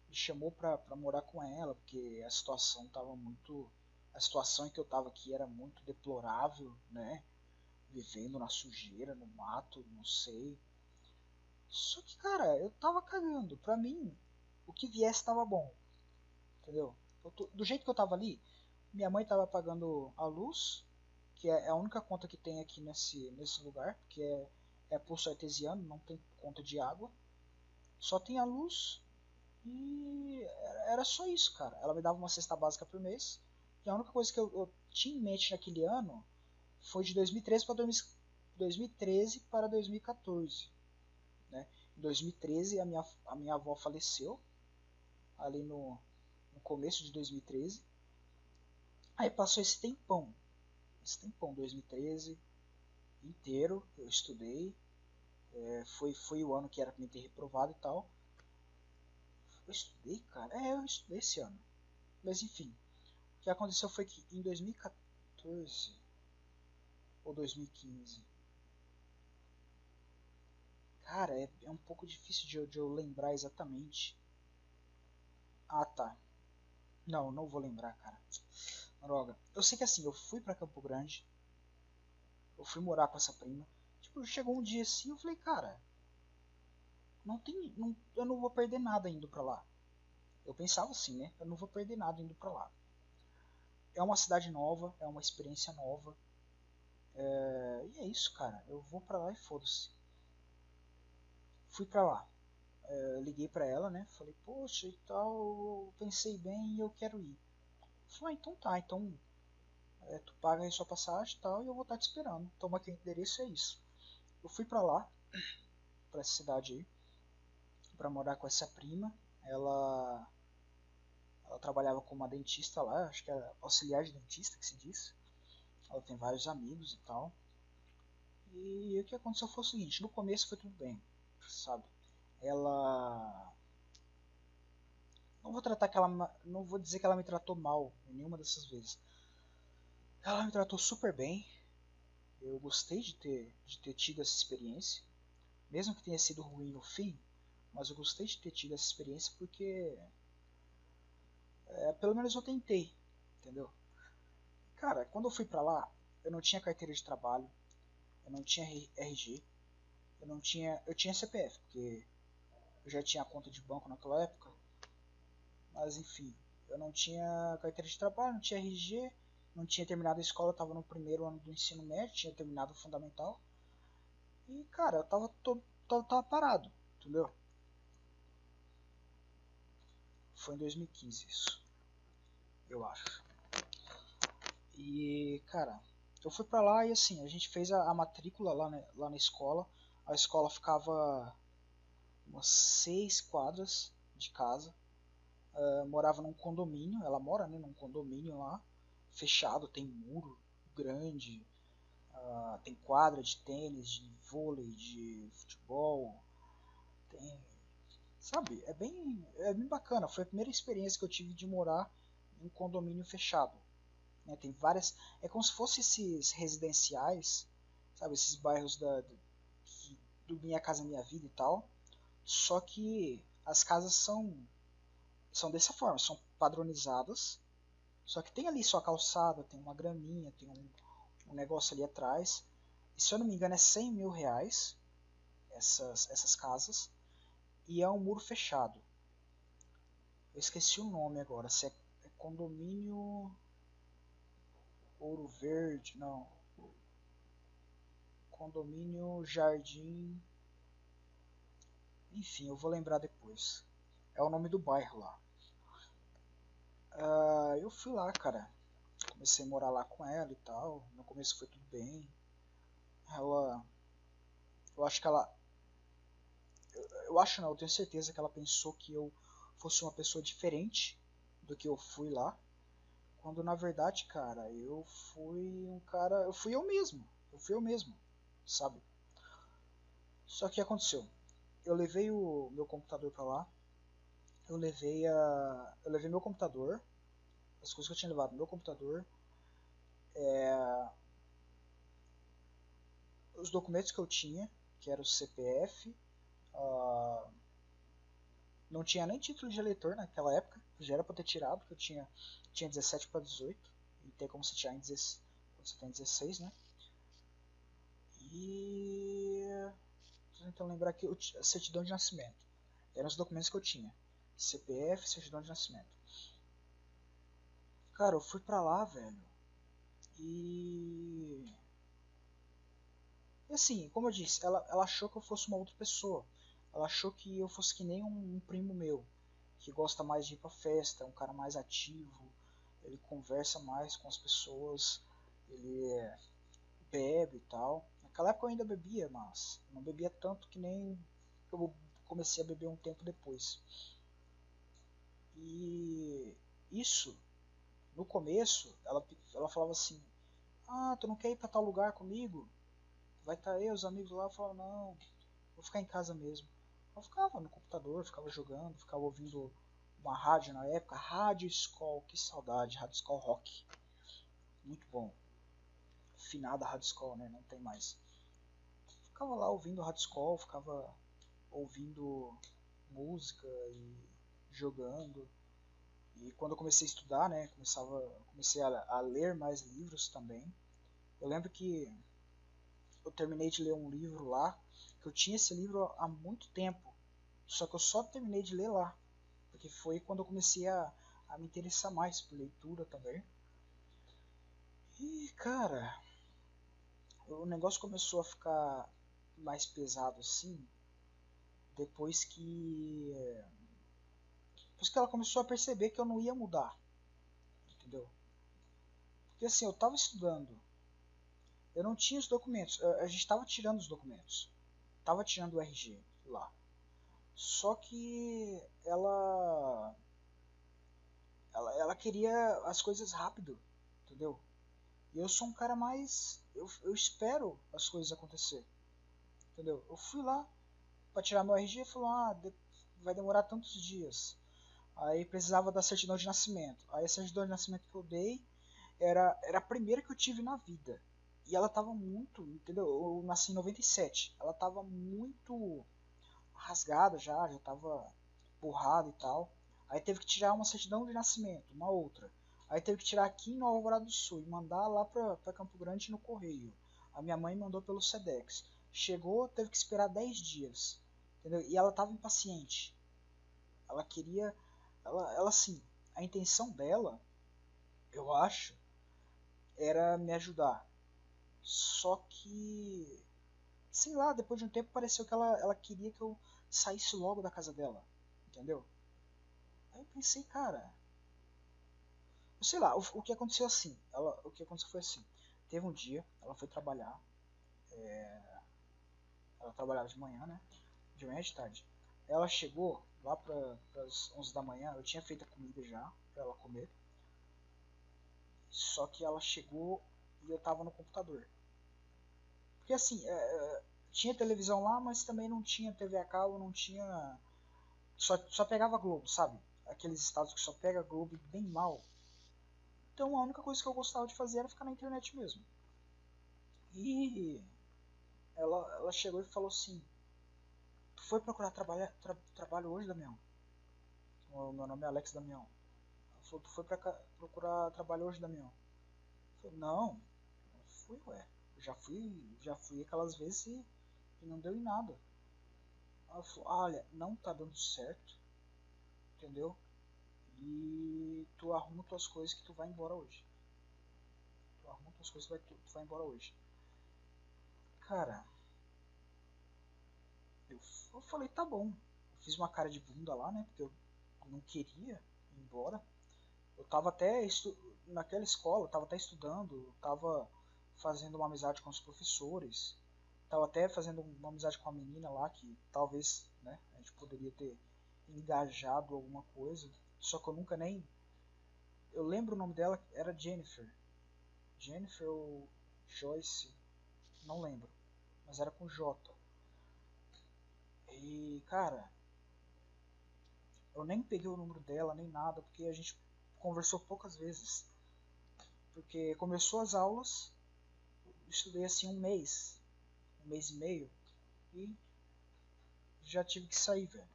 me chamou pra morar com ela, porque a situação tava muito. A situação em que eu tava aqui era muito deplorável, né? Vivendo na sujeira, no mato, não sei. Só que, cara, eu tava cagando. Pra mim, o que viesse tava bom, entendeu? Do jeito que eu tava ali, minha mãe tava pagando a luz, que é a única conta que tem aqui nesse lugar, porque é poço artesiano, não tem conta de água. Só tem a luz e era só isso, cara. Ela me dava uma cesta básica por mês. E a única coisa que eu tinha em mente naquele ano foi de 2013 para 2014. Né? Em 2013 a minha avó faleceu, ali no começo de 2013. Aí passou esse tempão, 2013 inteiro, eu estudei. Foi o ano que era pra mim ter reprovado e tal. Eu estudei, cara? Eu estudei esse ano. Mas enfim, o que aconteceu foi que em 2014 ou 2015, cara, é um pouco difícil de eu lembrar exatamente. Ah, tá. Não vou lembrar, cara. Droga. Eu sei que assim, eu fui pra Campo Grande, eu fui morar com essa prima. Tipo, chegou um dia assim, eu falei, cara, eu não vou perder nada indo pra lá. Eu pensava assim, né? Eu não vou perder nada indo pra lá. É uma cidade nova, é uma experiência nova. E é isso, cara. Eu vou pra lá e foda-se. Fui pra lá. Liguei pra ela, né? Falei, poxa e tal, pensei bem e eu quero ir. Falei, então tá, então tu paga aí sua passagem e tal e eu vou estar te esperando. Toma aqui o endereço, é isso. Eu fui pra lá, pra essa cidade aí, pra morar com essa prima. Ela, ela trabalhava como uma dentista lá, acho que era auxiliar de dentista que se diz. Ela tem vários amigos e tal. E o que aconteceu foi o seguinte, no começo foi tudo bem, sabe? Ela não vou dizer que ela me tratou mal em nenhuma dessas vezes. Ela me tratou super bem. Eu gostei de ter tido essa experiência, mesmo que tenha sido ruim no fim, mas eu gostei de ter tido essa experiência porque pelo menos eu tentei, entendeu? Cara, quando eu fui pra lá, eu não tinha carteira de trabalho, eu não tinha RG, eu tinha CPF, porque eu já tinha conta de banco naquela época, mas enfim, eu não tinha carteira de trabalho, não tinha RG, não tinha terminado a escola, eu estava no primeiro ano do ensino médio, tinha terminado o fundamental. E cara, eu tava parado, entendeu? Foi em 2015 isso, eu acho. E cara, Eu fui pra lá e assim, a gente fez a matrícula lá, né, lá na escola. A escola ficava umas 6 quadras de casa. Morava num condomínio, ela mora, né, num condomínio lá, fechado, tem muro grande, tem quadra de tênis, de vôlei, de futebol, tem, sabe, é bem bacana. Foi a primeira experiência que eu tive de morar em um condomínio fechado, né? Tem várias, é como se fossem esses residenciais, sabe, esses bairros do Minha Casa Minha Vida e tal, só que as casas são dessa forma, são padronizadas, só que tem ali sua calçada, tem uma graminha, tem um negócio ali atrás. E se eu não me engano é 100 mil reais essas casas. E é um muro fechado. Eu esqueci o nome agora, se é condomínio Ouro Verde, não. Condomínio Jardim. Enfim, eu vou lembrar depois. É o nome do bairro lá. Eu fui lá, cara. Comecei a morar lá com ela e tal. No começo foi tudo bem. Ela. Eu acho que ela. Eu acho não, eu tenho certeza que ela pensou que eu fosse uma pessoa diferente do que eu fui lá. Quando na verdade, cara, eu fui um cara. Eu fui eu mesmo. Eu fui eu mesmo, sabe? Só que aconteceu. Eu levei o meu computador pra lá. Eu levei meu computador. As coisas que eu tinha levado. Meu computador. Os documentos que eu tinha. Que era o CPF. ah, não tinha nem título de eleitor naquela época. Já era pra ter tirado. Porque eu tinha 17 para 18. E tem como você tirar em 16, quando você tem 16, né? E tô tentando lembrar aqui a certidão de nascimento. Eram os documentos que eu tinha. CPF, certidão de nascimento. Cara, eu fui pra lá, velho. E. E assim, como eu disse, ela achou que eu fosse uma outra pessoa. Ela achou que eu fosse que nem um primo meu, que gosta mais de ir pra festa, é um cara mais ativo, ele conversa mais com as pessoas, ele bebe e tal. Naquela época eu ainda bebia, mas não bebia tanto que nem eu comecei a beber um tempo depois. E isso, no começo, ela falava assim: Ah, tu não quer ir pra tal lugar comigo? Vai estar aí os amigos lá. Eu falava: Não, vou ficar em casa mesmo. Eu ficava no computador, ficava jogando, ficava ouvindo uma rádio na época, Rádio Skol, que saudade, Rádio Skol Rock, muito bom. Finada Rádio Skol, né? Não tem mais. Ficava lá ouvindo Rádio Skol, ficava ouvindo música e jogando. E quando eu comecei a estudar, né, comecei a ler mais livros também. Eu lembro que eu terminei de ler um livro lá, que eu tinha esse livro há muito tempo, só que eu só terminei de ler lá, porque foi quando eu comecei a me interessar mais por leitura também. E cara, o negócio começou a ficar mais pesado assim, depois que depois que ela começou a perceber que eu não ia mudar, entendeu? Porque assim, eu tava estudando, eu não tinha os documentos, a gente tava tirando os documentos, tava tirando o RG lá. Só que ela queria as coisas rápido, entendeu? E eu sou um cara mais. Eu espero as coisas acontecer, entendeu? Eu fui lá pra tirar meu RG e falou: vai demorar tantos dias. Aí precisava da certidão de nascimento. Aí a certidão de nascimento que eu dei era a primeira que eu tive na vida. E ela tava muito, entendeu? Eu nasci em 97. Ela tava muito rasgada já tava borrada e tal. Aí teve que tirar uma certidão de nascimento, uma outra. Aí teve que tirar aqui em Nova Alvorada do Sul e mandar lá pra Campo Grande no correio. A minha mãe mandou pelo Sedex. Chegou, teve que esperar 10 dias. Entendeu? E ela tava impaciente. Ela queria. Ela assim, a intenção dela, eu acho, era me ajudar. Só que, sei lá, depois de um tempo pareceu que ela queria que eu saísse logo da casa dela. Entendeu? Aí eu pensei, cara, sei lá, o que aconteceu assim, o que aconteceu foi assim. teve um dia, ela foi trabalhar, ela trabalhava de manhã, né? De manhã e de tarde. Ela chegou lá para as 11 da manhã, eu tinha feito a comida já para ela comer, só que ela chegou e eu tava no computador. Porque assim, tinha televisão lá, mas também não tinha TV a cabo, não tinha. Só pegava Globo, sabe? Aqueles estados que só pega Globo bem mal. Então a única coisa que eu gostava de fazer era ficar na internet mesmo. E ela chegou e falou assim: Tu foi procurar trabalho hoje, Damião? O meu nome é Alex Damião. Ela falou: Tu foi procurar trabalho hoje, Damião? Eu falei: Não, não fui, ué. Eu já fui aquelas vezes e não deu em nada. Ela falou: Olha, não tá dando certo, entendeu? E tu arruma tuas coisas que tu vai embora hoje. Tu arruma tuas coisas que tu vai embora hoje. Cara, eu, eu falei, tá bom. Eu fiz uma cara de bunda lá, né? Porque eu não queria ir embora. Eu tava até naquela escola, eu tava até estudando, eu tava fazendo uma amizade com os professores, tava até fazendo uma amizade com a menina lá que talvez, né, a gente poderia ter engajado alguma coisa, só que eu nunca nem. Eu lembro o nome dela, era Jennifer. Jennifer ou Joyce, não lembro, mas era com J. E cara, eu nem peguei o número dela nem nada, porque a gente conversou poucas vezes. Porque começou as aulas, estudei assim um mês e meio, e já tive que sair, velho.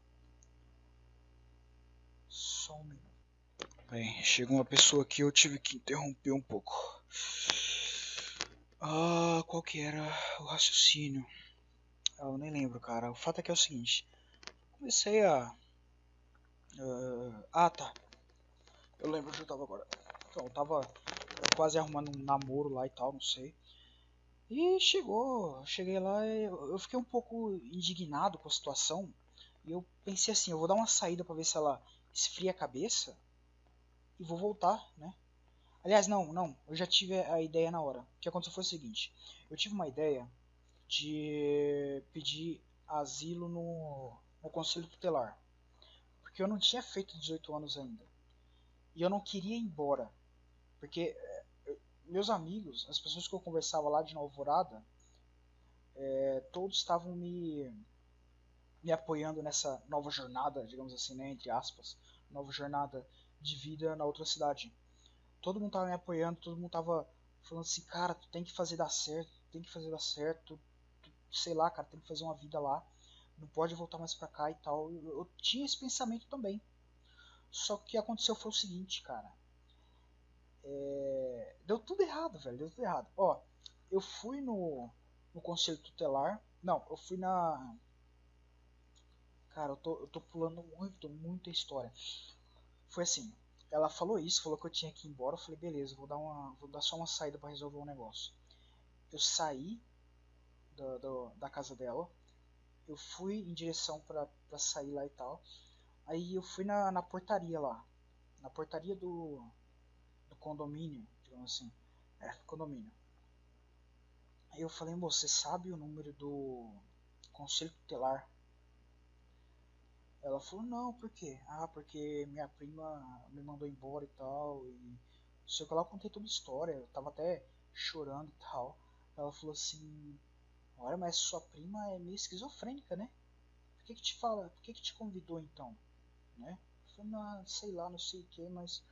Só um minuto. Bem, chegou uma pessoa aqui, eu tive que interromper um pouco. Qual que era o raciocínio? Eu nem lembro, cara. O fato é que é o seguinte. Comecei a... tá. Eu lembro onde eu tava agora. Então, eu tava quase arrumando um namoro lá e tal, não sei. E cheguei lá e eu fiquei um pouco indignado com a situação. E eu pensei assim, eu vou dar uma saída pra ver se ela esfria a cabeça e vou voltar, né? Aliás, não, eu já tive a ideia na hora. O que aconteceu foi o seguinte, eu tive uma ideia de pedir asilo no conselho tutelar, porque eu não tinha feito 18 anos ainda. E eu não queria ir embora, porque meus amigos, as pessoas que eu conversava lá de Alvorada, todos estavam me apoiando nessa nova jornada, digamos assim, né, entre aspas, nova jornada de vida na outra cidade. Todo mundo tava me apoiando, todo mundo tava falando assim, cara, tu tem que fazer dar certo, tu tem que fazer dar certo, sei lá, cara, tem que fazer uma vida lá, não pode voltar mais pra cá e tal. Eu tinha esse pensamento também. Só que o que aconteceu foi o seguinte, cara. Deu tudo errado, velho, deu tudo errado. Ó, eu fui no conselho tutelar, não, eu fui na... Cara, eu tô pulando muita história. Foi assim, ela falou isso, falou que eu tinha que ir embora, eu falei, beleza, vou dar só uma saída pra resolver um negócio. Eu saí da casa dela, eu fui em direção pra sair lá e tal, aí eu fui na portaria lá, na portaria do condomínio, digamos assim, condomínio. Aí eu falei, moça, você sabe o número do conselho tutelar? Ela falou, não, por quê? Ah, porque minha prima me mandou embora e tal. E só que lá eu contei toda a história, eu tava até chorando e tal. Ela falou assim, olha, mas sua prima é meio esquizofrênica, né? Por que que te fala? Por que que te convidou então? Né? Eu falei, não, sei lá, não sei o que, mas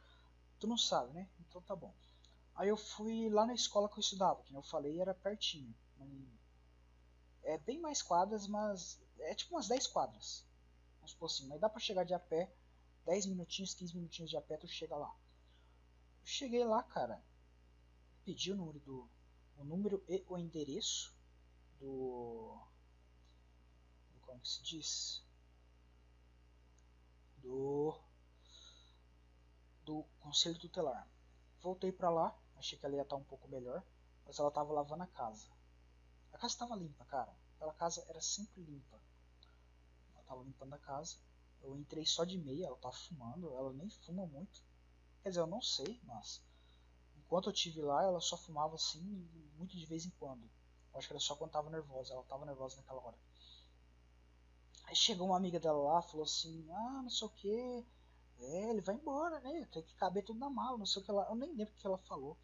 tu não sabe, né? Então tá bom. Aí eu fui lá na escola que eu estudava, que eu falei, era pertinho. É bem mais quadras, mas é tipo umas 10 quadras. Vamos supor assim, mas dá pra chegar de a pé, 10 minutinhos, 15 minutinhos de a pé, tu chega lá. Eu cheguei lá, cara, pedi o número e o endereço como que se diz? Do, do conselho tutelar. Voltei pra lá, achei que ela ia estar um pouco melhor, mas ela tava lavando a casa. A casa tava limpa, cara. Aquela casa era sempre limpa. Ela tava limpando a casa. Eu entrei só de meia, ela tava fumando, ela nem fuma muito. Quer dizer, eu não sei, mas enquanto eu tive lá, ela só fumava assim, muito de vez em quando. Eu acho que era só quando tava nervosa, ela tava nervosa naquela hora. Aí chegou uma amiga dela lá, falou assim, ah, não sei o que, ele vai embora, né? Tem que caber tudo na mala, não sei o que lá. Eu nem lembro o que ela falou.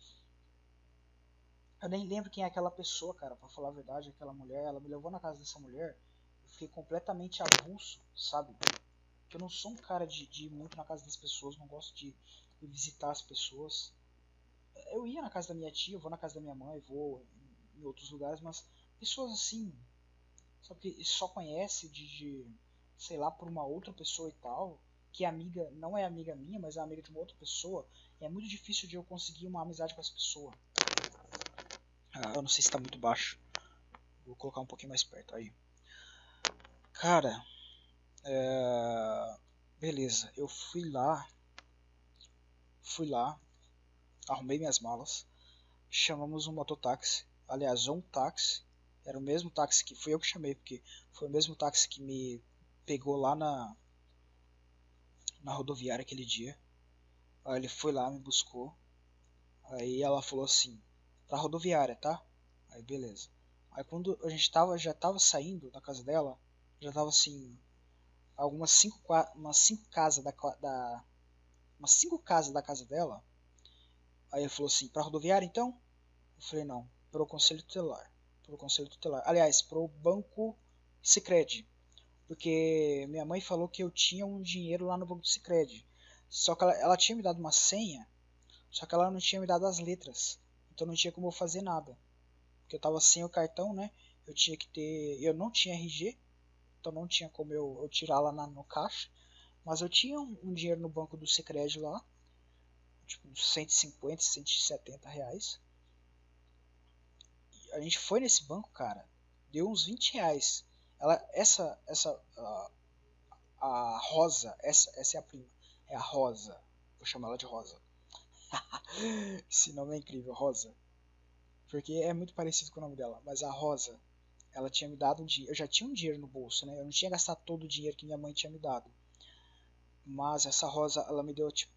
Eu nem lembro quem é aquela pessoa, cara, pra falar a verdade, aquela mulher. Ela me levou na casa dessa mulher. Eu fiquei completamente avulso, sabe? Porque eu não sou um cara de ir muito na casa das pessoas, não gosto de visitar as pessoas. Eu ia na casa da minha tia, eu vou na casa da minha mãe, vou em outros lugares, mas pessoas assim, sabe, que só conhece sei lá, por uma outra pessoa e tal, que é amiga, não é amiga minha, mas é amiga de uma outra pessoa, é muito difícil de eu conseguir uma amizade com essa pessoa. Eu não sei se tá muito baixo, vou colocar um pouquinho mais perto aí. Cara, beleza, eu fui lá, arrumei minhas malas, chamamos um mototáxi, aliás, um táxi, era o mesmo táxi que fui eu que chamei, porque foi o mesmo táxi que me pegou lá na rodoviária aquele dia. Aí ele foi lá, me buscou. Aí ela falou assim, pra rodoviária, tá? Aí beleza. Aí quando a gente já tava saindo da casa dela, já tava assim, umas cinco casas umas cinco casas da casa dela. Aí ele falou assim, pra rodoviária então? Eu falei, não, pro conselho tutelar. Pro conselho tutelar. Aliás, pro banco Sicredi. Porque minha mãe falou que eu tinha um dinheiro lá no banco do Sicredi. Só que ela tinha me dado uma senha, só que ela não tinha me dado as letras. Então não tinha como eu fazer nada. Porque eu tava sem o cartão, né? Eu tinha que ter. Eu não tinha RG, então não tinha como eu tirar lá no caixa. Mas eu tinha um dinheiro no banco do Sicredi lá, tipo uns 150, 170 reais. A gente foi nesse banco, cara, deu uns 20 reais. A Rosa, essa é a prima, é a Rosa, vou chamar ela de Rosa. Esse nome é incrível, Rosa, porque é muito parecido com o nome dela, mas a Rosa, ela tinha me dado um dinheiro, eu já tinha um dinheiro no bolso, né, eu não tinha gastado todo o dinheiro que minha mãe tinha me dado, mas essa Rosa, ela me deu tipo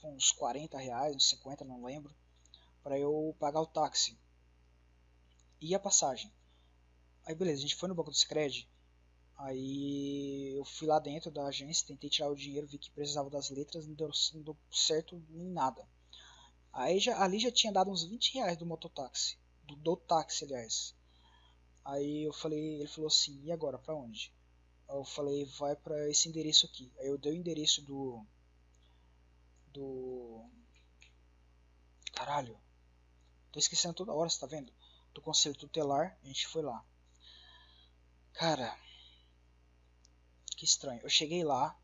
uns 40 reais, uns 50, não lembro, para eu pagar o táxi e a passagem. Aí beleza, a gente foi no banco do Sicredi. Aí eu fui lá dentro da agência, tentei tirar o dinheiro, vi que precisava das letras, não deu certo em nada. Ali já tinha dado uns 20 reais do mototáxi, do táxi, aliás. Aí eu falei, ele falou assim, e agora, pra onde? Aí eu falei, vai pra esse endereço aqui. Aí eu dei o endereço do, caralho, tô esquecendo toda hora, você tá vendo? Do conselho tutelar, a gente foi lá. Cara, que estranho. Eu cheguei lá,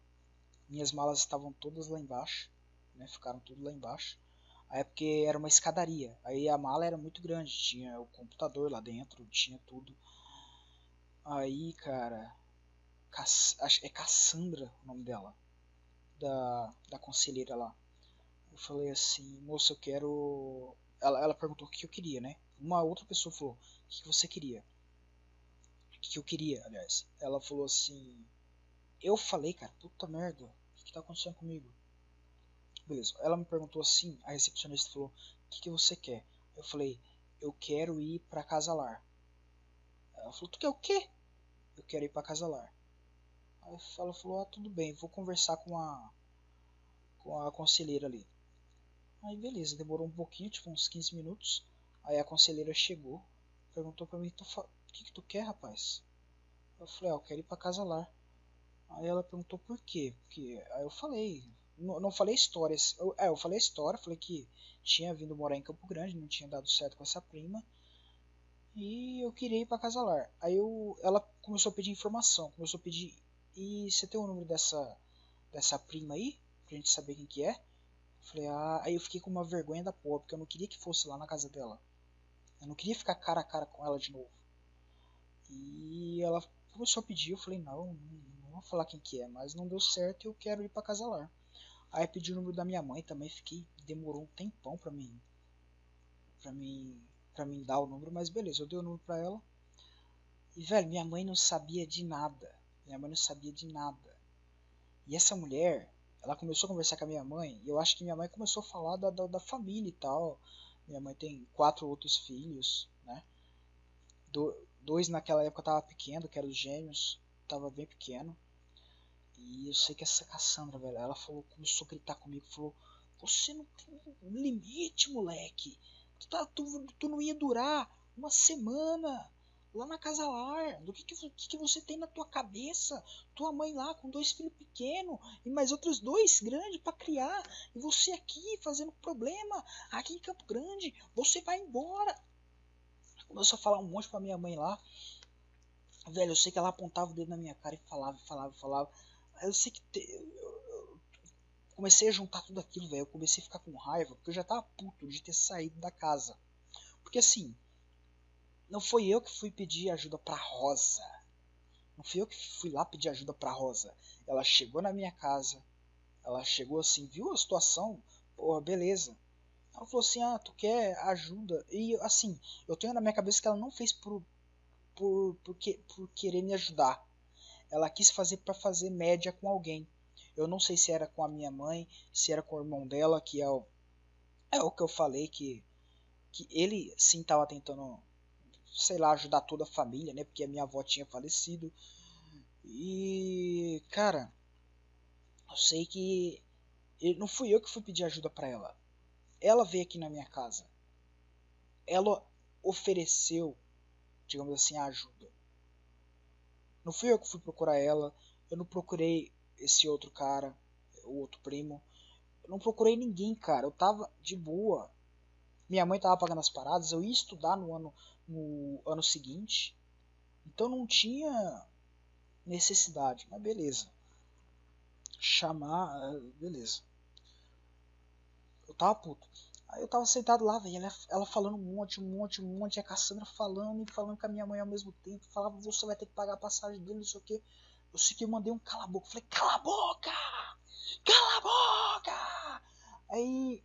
minhas malas estavam todas lá embaixo, né? Ficaram tudo lá embaixo. Aí é porque era uma escadaria. Aí a mala era muito grande, tinha o computador lá dentro, tinha tudo. Aí, cara, é Cassandra o nome dela, da conselheira lá. Eu falei assim, moça, eu quero. Ela perguntou o que eu queria, né? Uma outra pessoa falou, o que você queria? O que eu queria, aliás. Ela falou assim, eu falei, cara, puta merda, o que tá acontecendo comigo? Beleza. Ela me perguntou assim, a recepcionista falou, o que você quer? Eu falei, eu quero ir pra Casalar. Ela falou, tu quer o quê? Eu quero ir pra Casalar. Aí ela falou, ah, tudo bem, vou conversar com a conselheira ali. Aí beleza, demorou um pouquinho, tipo uns 15 minutos. Aí a conselheira chegou, perguntou pra mim, o que tu quer, rapaz? Eu falei, eu quero ir pra Casalar. Aí ela perguntou por quê? Porque aí eu falei, não falei histórias. Eu falei a história, falei que tinha vindo morar em Campo Grande, não tinha dado certo com essa prima. E eu queria ir pra Casalar. Ela começou a pedir informação, começou a pedir. E você tem o número dessa prima aí? Pra gente saber quem que é? Falei, aí eu fiquei com uma vergonha da porra, porque eu não queria que fosse lá na casa dela. Eu não queria ficar cara a cara com ela de novo. E ela começou a pedir, eu falei, não vou falar quem que é, mas não deu certo e eu quero ir pra Casalar. Aí pedi o número da minha mãe também, demorou um tempão pra mim, pra mim dar o número, mas beleza, eu dei o número pra ela. E velho, minha mãe não sabia de nada. Minha mãe não sabia de nada. E essa mulher, ela começou a conversar com a minha mãe, e eu acho que minha mãe começou a falar da família e tal. Minha mãe tem 4 outros filhos, né? Dois naquela época tava pequeno, que eram os gêmeos, tava bem pequeno. E eu sei que essa Cassandra, velho, ela falou, começou a gritar comigo, falou, você não tem um limite, moleque. Tu não ia durar uma semana lá na casa lar. Do que você tem na tua cabeça? Tua mãe lá com 2 filhos pequenos e mais outros 2 grandes para criar. E você aqui fazendo problema, aqui em Campo Grande, você vai embora. Começou a falar um monte pra minha mãe lá. Velho, eu sei que ela apontava o dedo na minha cara e falava. Eu sei que eu comecei a juntar tudo aquilo, velho. Eu comecei a ficar com raiva, porque eu já tava puto de ter saído da casa. Porque assim, não foi eu que fui pedir ajuda pra Rosa. Não fui eu que fui lá pedir ajuda pra Rosa. Ela chegou na minha casa. Ela chegou assim, viu a situação? Porra, beleza. Ela falou assim, ah, tu quer ajuda? E assim, eu tenho na minha cabeça que ela não fez por querer me ajudar. Ela quis fazer para fazer média com alguém. Eu não sei se era com a minha mãe, se era com o irmão dela, que é o que eu falei, que ele sim estava tentando, sei lá, ajudar toda a família, né? Porque a minha avó tinha falecido. E, cara, eu sei que não fui eu que fui pedir ajuda para ela. Ela veio aqui na minha casa. Ela ofereceu, digamos assim, ajuda. Não fui eu que fui procurar ela. Eu não procurei esse outro cara, o outro primo. Eu não procurei ninguém, cara. Eu tava de boa. Minha mãe tava pagando as paradas. Eu ia estudar no ano seguinte. Então não tinha necessidade. Mas beleza. Chamar. Beleza. Eu tava puto. Aí eu tava sentado lá, velho. Ela falando um monte. E a Cassandra falando e falando com a minha mãe ao mesmo tempo. Falava, você vai ter que pagar a passagem dele, não sei o que. Eu sei que eu mandei um cala a boca. Eu falei, cala a boca! Cala a boca! Aí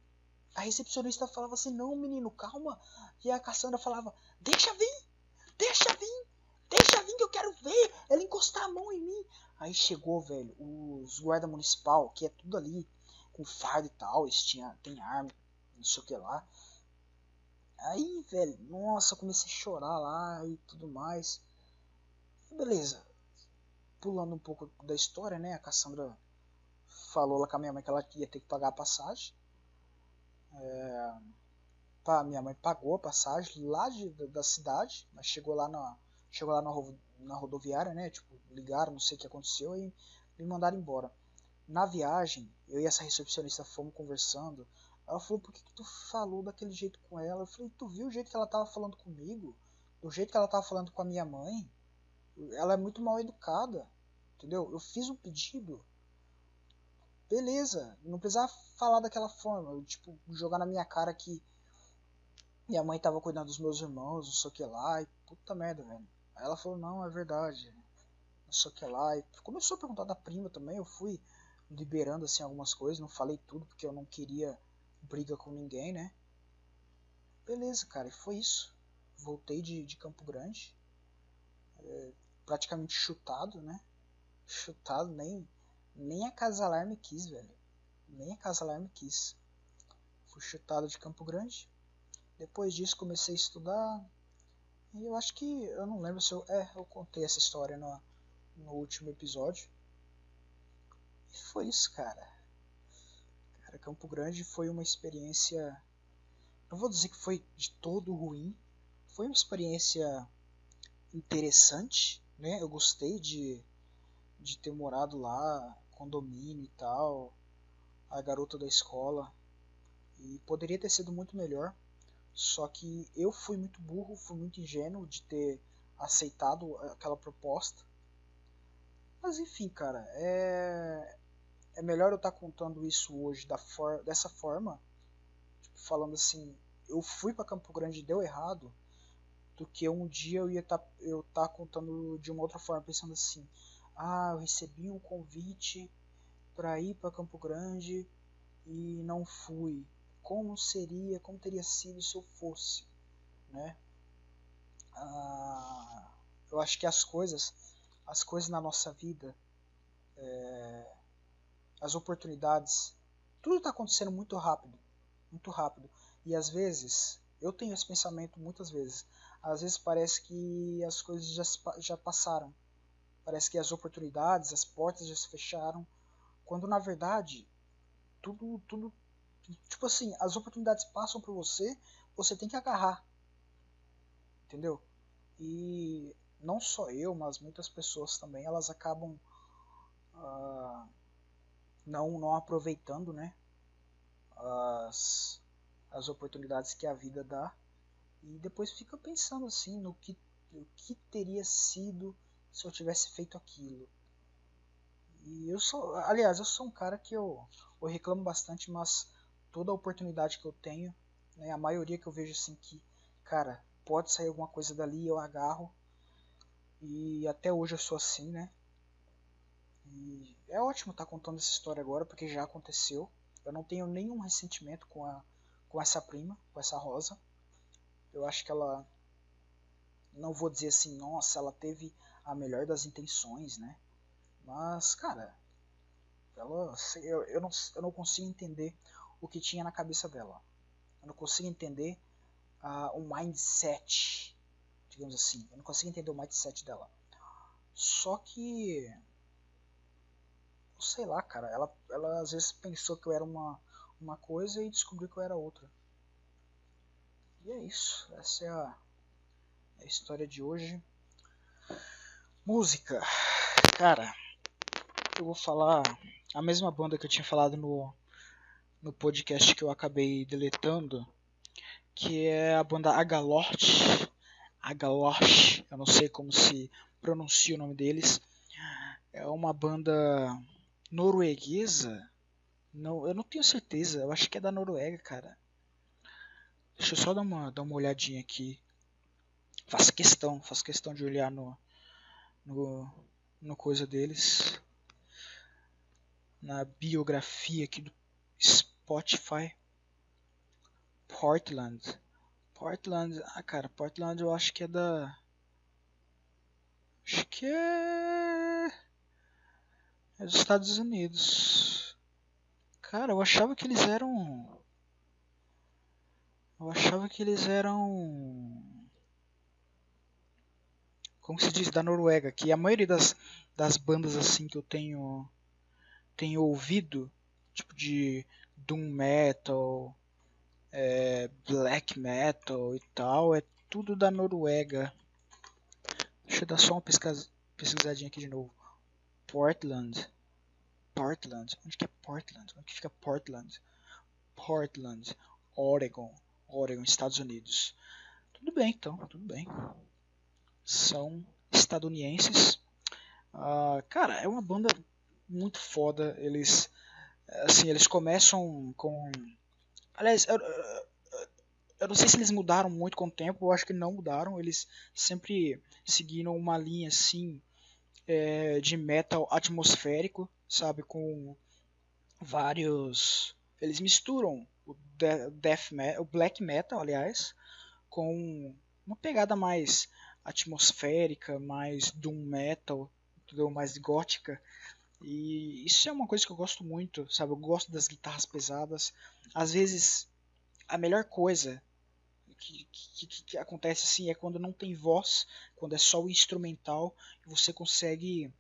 a recepcionista falava assim, não menino, calma. E a Cassandra falava, deixa vir, deixa vir, deixa vir que eu quero ver ela encostar a mão em mim. Aí chegou, velho, os guarda municipal, que é tudo ali, com fardo e tal, eles tem arma, não sei o que lá. Aí, velho, nossa, eu comecei a chorar lá e tudo mais. E beleza, pulando um pouco da história, né, a Cassandra falou lá com a minha mãe que ela ia ter que pagar a passagem. Minha mãe pagou a passagem lá da cidade, mas chegou lá na rodoviária, né? Tipo, ligaram, não sei o que aconteceu e me mandaram embora. Na viagem, eu e essa recepcionista fomos conversando. Ela falou, por que tu falou daquele jeito com ela? Eu falei, tu viu o jeito que ela tava falando comigo? Do jeito que ela tava falando com a minha mãe? Ela é muito mal educada, entendeu? Eu fiz um pedido, beleza, não precisava falar daquela forma, tipo, jogar na minha cara que minha mãe tava cuidando dos meus irmãos, não sei o que lá, e puta merda, velho. Aí ela falou, não, é verdade, não sei o que lá, e começou a perguntar da prima também, eu fui liberando assim algumas coisas, não falei tudo porque eu não queria briga com ninguém, né? Beleza, cara, e foi isso. Voltei de Campo Grande, praticamente chutado, né? Chutado, nem a Casalar me quis, velho. Nem a Casalar me quis. Fui chutado de Campo Grande. Depois disso comecei a estudar, e eu acho que. Eu não lembro se eu. Eu contei essa história no último episódio. E foi isso, cara. Cara, Campo Grande foi uma experiência. Não vou dizer que foi de todo ruim. Foi uma experiência interessante, né? Eu gostei de ter morado lá, condomínio e tal. A garota da escola. E poderia ter sido muito melhor. Só que eu fui muito burro, fui muito ingênuo de ter aceitado aquela proposta. Mas enfim, cara, é melhor eu estar contando isso hoje dessa forma, tipo, falando assim, eu fui para Campo Grande e deu errado, do que um dia eu tá contando de uma outra forma, pensando assim, eu recebi um convite para ir para Campo Grande e não fui. Como teria sido se eu fosse, né? Eu acho que as coisas na nossa vida, as oportunidades, tudo está acontecendo muito rápido, muito rápido. E às vezes, eu tenho esse pensamento muitas vezes, às vezes parece que as coisas já passaram, parece que as oportunidades, as portas já se fecharam, quando na verdade, tudo, tipo assim, as oportunidades passam por você, você tem que agarrar, entendeu? E não só eu, mas muitas pessoas também, elas acabam ah, não aproveitando, né, as, as oportunidades que a vida dá e depois fica pensando assim no que teria sido se eu tivesse feito aquilo. E aliás, eu sou um cara que eu reclamo bastante, mas toda a oportunidade que eu tenho, né, a maioria que eu vejo assim que, cara, pode sair alguma coisa dali, eu agarro. E até hoje eu sou assim, né? E é ótimo estar contando essa história agora, porque já aconteceu. Eu não tenho nenhum ressentimento com essa prima, com essa Rosa. Eu acho que ela, não vou dizer assim, nossa, ela teve a melhor das intenções, né? Mas, cara, eu não consigo entender o que tinha na cabeça dela. Eu não consigo entender o mindset, digamos assim. Eu não consigo entender o mindset dela. Só que, sei lá, cara, ela às vezes pensou que eu era uma coisa e descobriu que eu era outra. E é isso. Essa é a história de hoje. Música. Cara, eu vou falar a mesma banda que eu tinha falado no podcast que eu acabei deletando, que é a banda Agalort. Agalort, eu não sei como se pronuncia o nome deles. É uma banda norueguesa. Não, eu não tenho certeza, eu acho que é da Noruega, cara. Deixa eu só dar uma olhadinha aqui. Faço questão de olhar no, no coisa deles. Na biografia aqui do Spotify. Portland. Portland, cara, Portland eu acho que é da. Acho que é dos Estados Unidos. Cara, eu achava que eles eram. Eu achava que eles eram. Como se diz? Da Noruega. Que a maioria das bandas assim que eu tenho ouvido, tipo de Doom Metal, Black Metal e tal, é tudo da Noruega. Deixa eu dar só uma pesquisadinha aqui de novo. Portland. Portland. Onde que é Portland? Onde que fica Portland? Portland, Oregon. Oregon, Estados Unidos. Tudo bem, então, tudo bem. São estadunidenses. Cara, é uma banda muito foda. Eles começam com. Aliás, eu não sei se eles mudaram muito com o tempo. Eu acho que não mudaram. Eles sempre seguiram uma linha assim de metal atmosférico, sabe, com vários. Eles misturam o black metal, aliás, com uma pegada mais atmosférica, mais doom metal, entendeu? Mais gótica. E isso é uma coisa que eu gosto muito, sabe? Eu gosto das guitarras pesadas. Às vezes, a melhor coisa que acontece assim é quando não tem voz, quando é só o instrumental, e você consegue,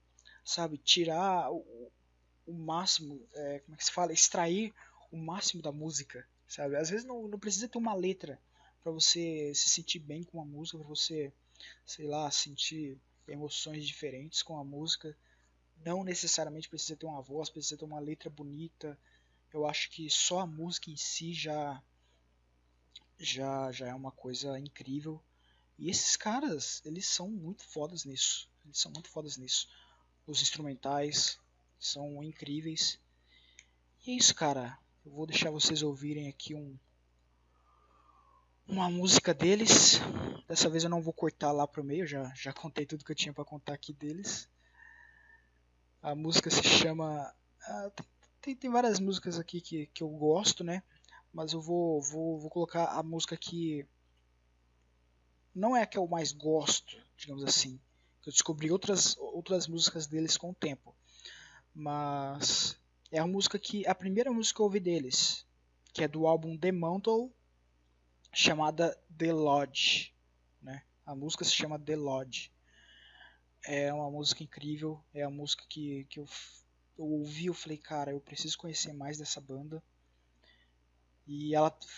sabe, tirar o máximo, como é que se fala? Extrair o máximo da música, sabe? Às vezes não precisa ter uma letra para você se sentir bem com a música, para você, sei lá, sentir emoções diferentes com a música. Não necessariamente precisa ter uma voz, precisa ter uma letra bonita. Eu acho que só a música em si já é uma coisa incrível. E esses caras, eles são muito fodas nisso. Eles são muito fodas nisso. Os instrumentais são incríveis. E é isso, cara. Eu vou deixar vocês ouvirem aqui uma música deles. Dessa vez eu não vou cortar lá pro meio, já contei tudo que eu tinha para contar aqui deles. A música se chama. Tem várias músicas aqui que eu gosto, né? Mas eu vou colocar a música que não é a que eu mais gosto, digamos assim. Eu descobri outras músicas deles com o tempo. Mas É a música que a primeira música que eu ouvi deles, que é do álbum The Mantle, chamada The Lodge, né? A música se chama The Lodge. É uma música incrível, é a música que eu ouvi, eu falei, cara, eu preciso conhecer mais dessa banda. E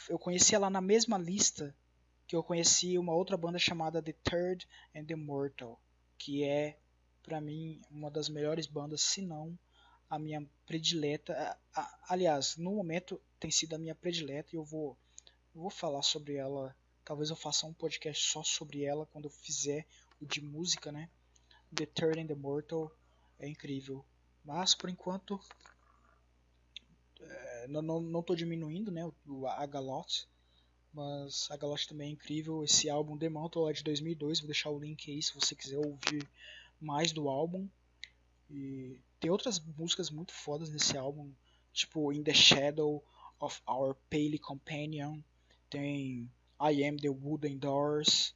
eu conheci ela na mesma lista que eu conheci uma outra banda chamada The Third and the Mortal, que é, pra mim, uma das melhores bandas, se não a minha predileta. Aliás, no momento tem sido a minha predileta e eu vou falar sobre ela. Talvez eu faça um podcast só sobre ela quando eu fizer o de música, né? The Third and the Mortal é incrível. Mas por enquanto não tô diminuindo, né? A Galote. Mas a Galote também é incrível. Esse álbum The Mantle é de 2002. Vou deixar o link aí se você quiser ouvir mais do álbum. E tem outras músicas muito fodas nesse álbum, tipo In the Shadow of Our Pale Companion, tem I Am the Wooden Doors,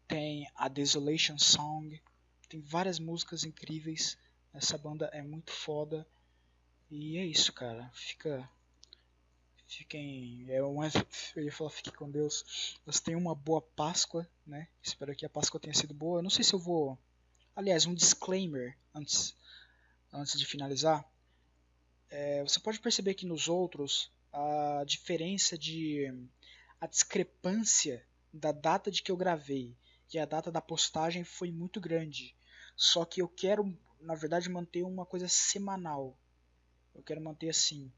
tem A Desolation Song, tem várias músicas incríveis. Essa banda é muito foda. E é isso, cara. Fiquem. Eu ia falar fique com Deus. Você tenham uma boa Páscoa, né? Espero que a Páscoa tenha sido boa. Eu não sei se eu vou. Aliás, um disclaimer antes de finalizar. Você pode perceber que nos outros a diferença a discrepância da data de que eu gravei e a data da postagem foi muito grande. Só que eu quero, na verdade, manter uma coisa semanal. Eu quero manter assim.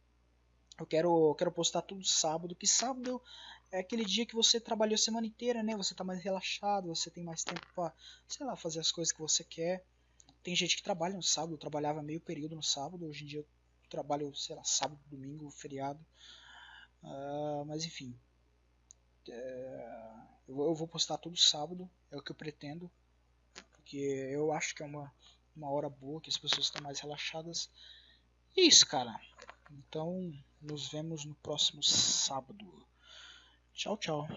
Eu quero postar tudo sábado, que sábado é aquele dia que você trabalhou a semana inteira, né? Você tá mais relaxado, você tem mais tempo para, sei lá, fazer as coisas que você quer. Tem gente que trabalha no sábado, eu trabalhava meio período no sábado, hoje em dia eu trabalho, sei lá, sábado, domingo, feriado. Mas enfim, eu vou postar tudo sábado, é o que eu pretendo, porque eu acho que é uma hora boa, que as pessoas estão mais relaxadas. E é isso, cara. Então, nos vemos no próximo sábado. Tchau, tchau.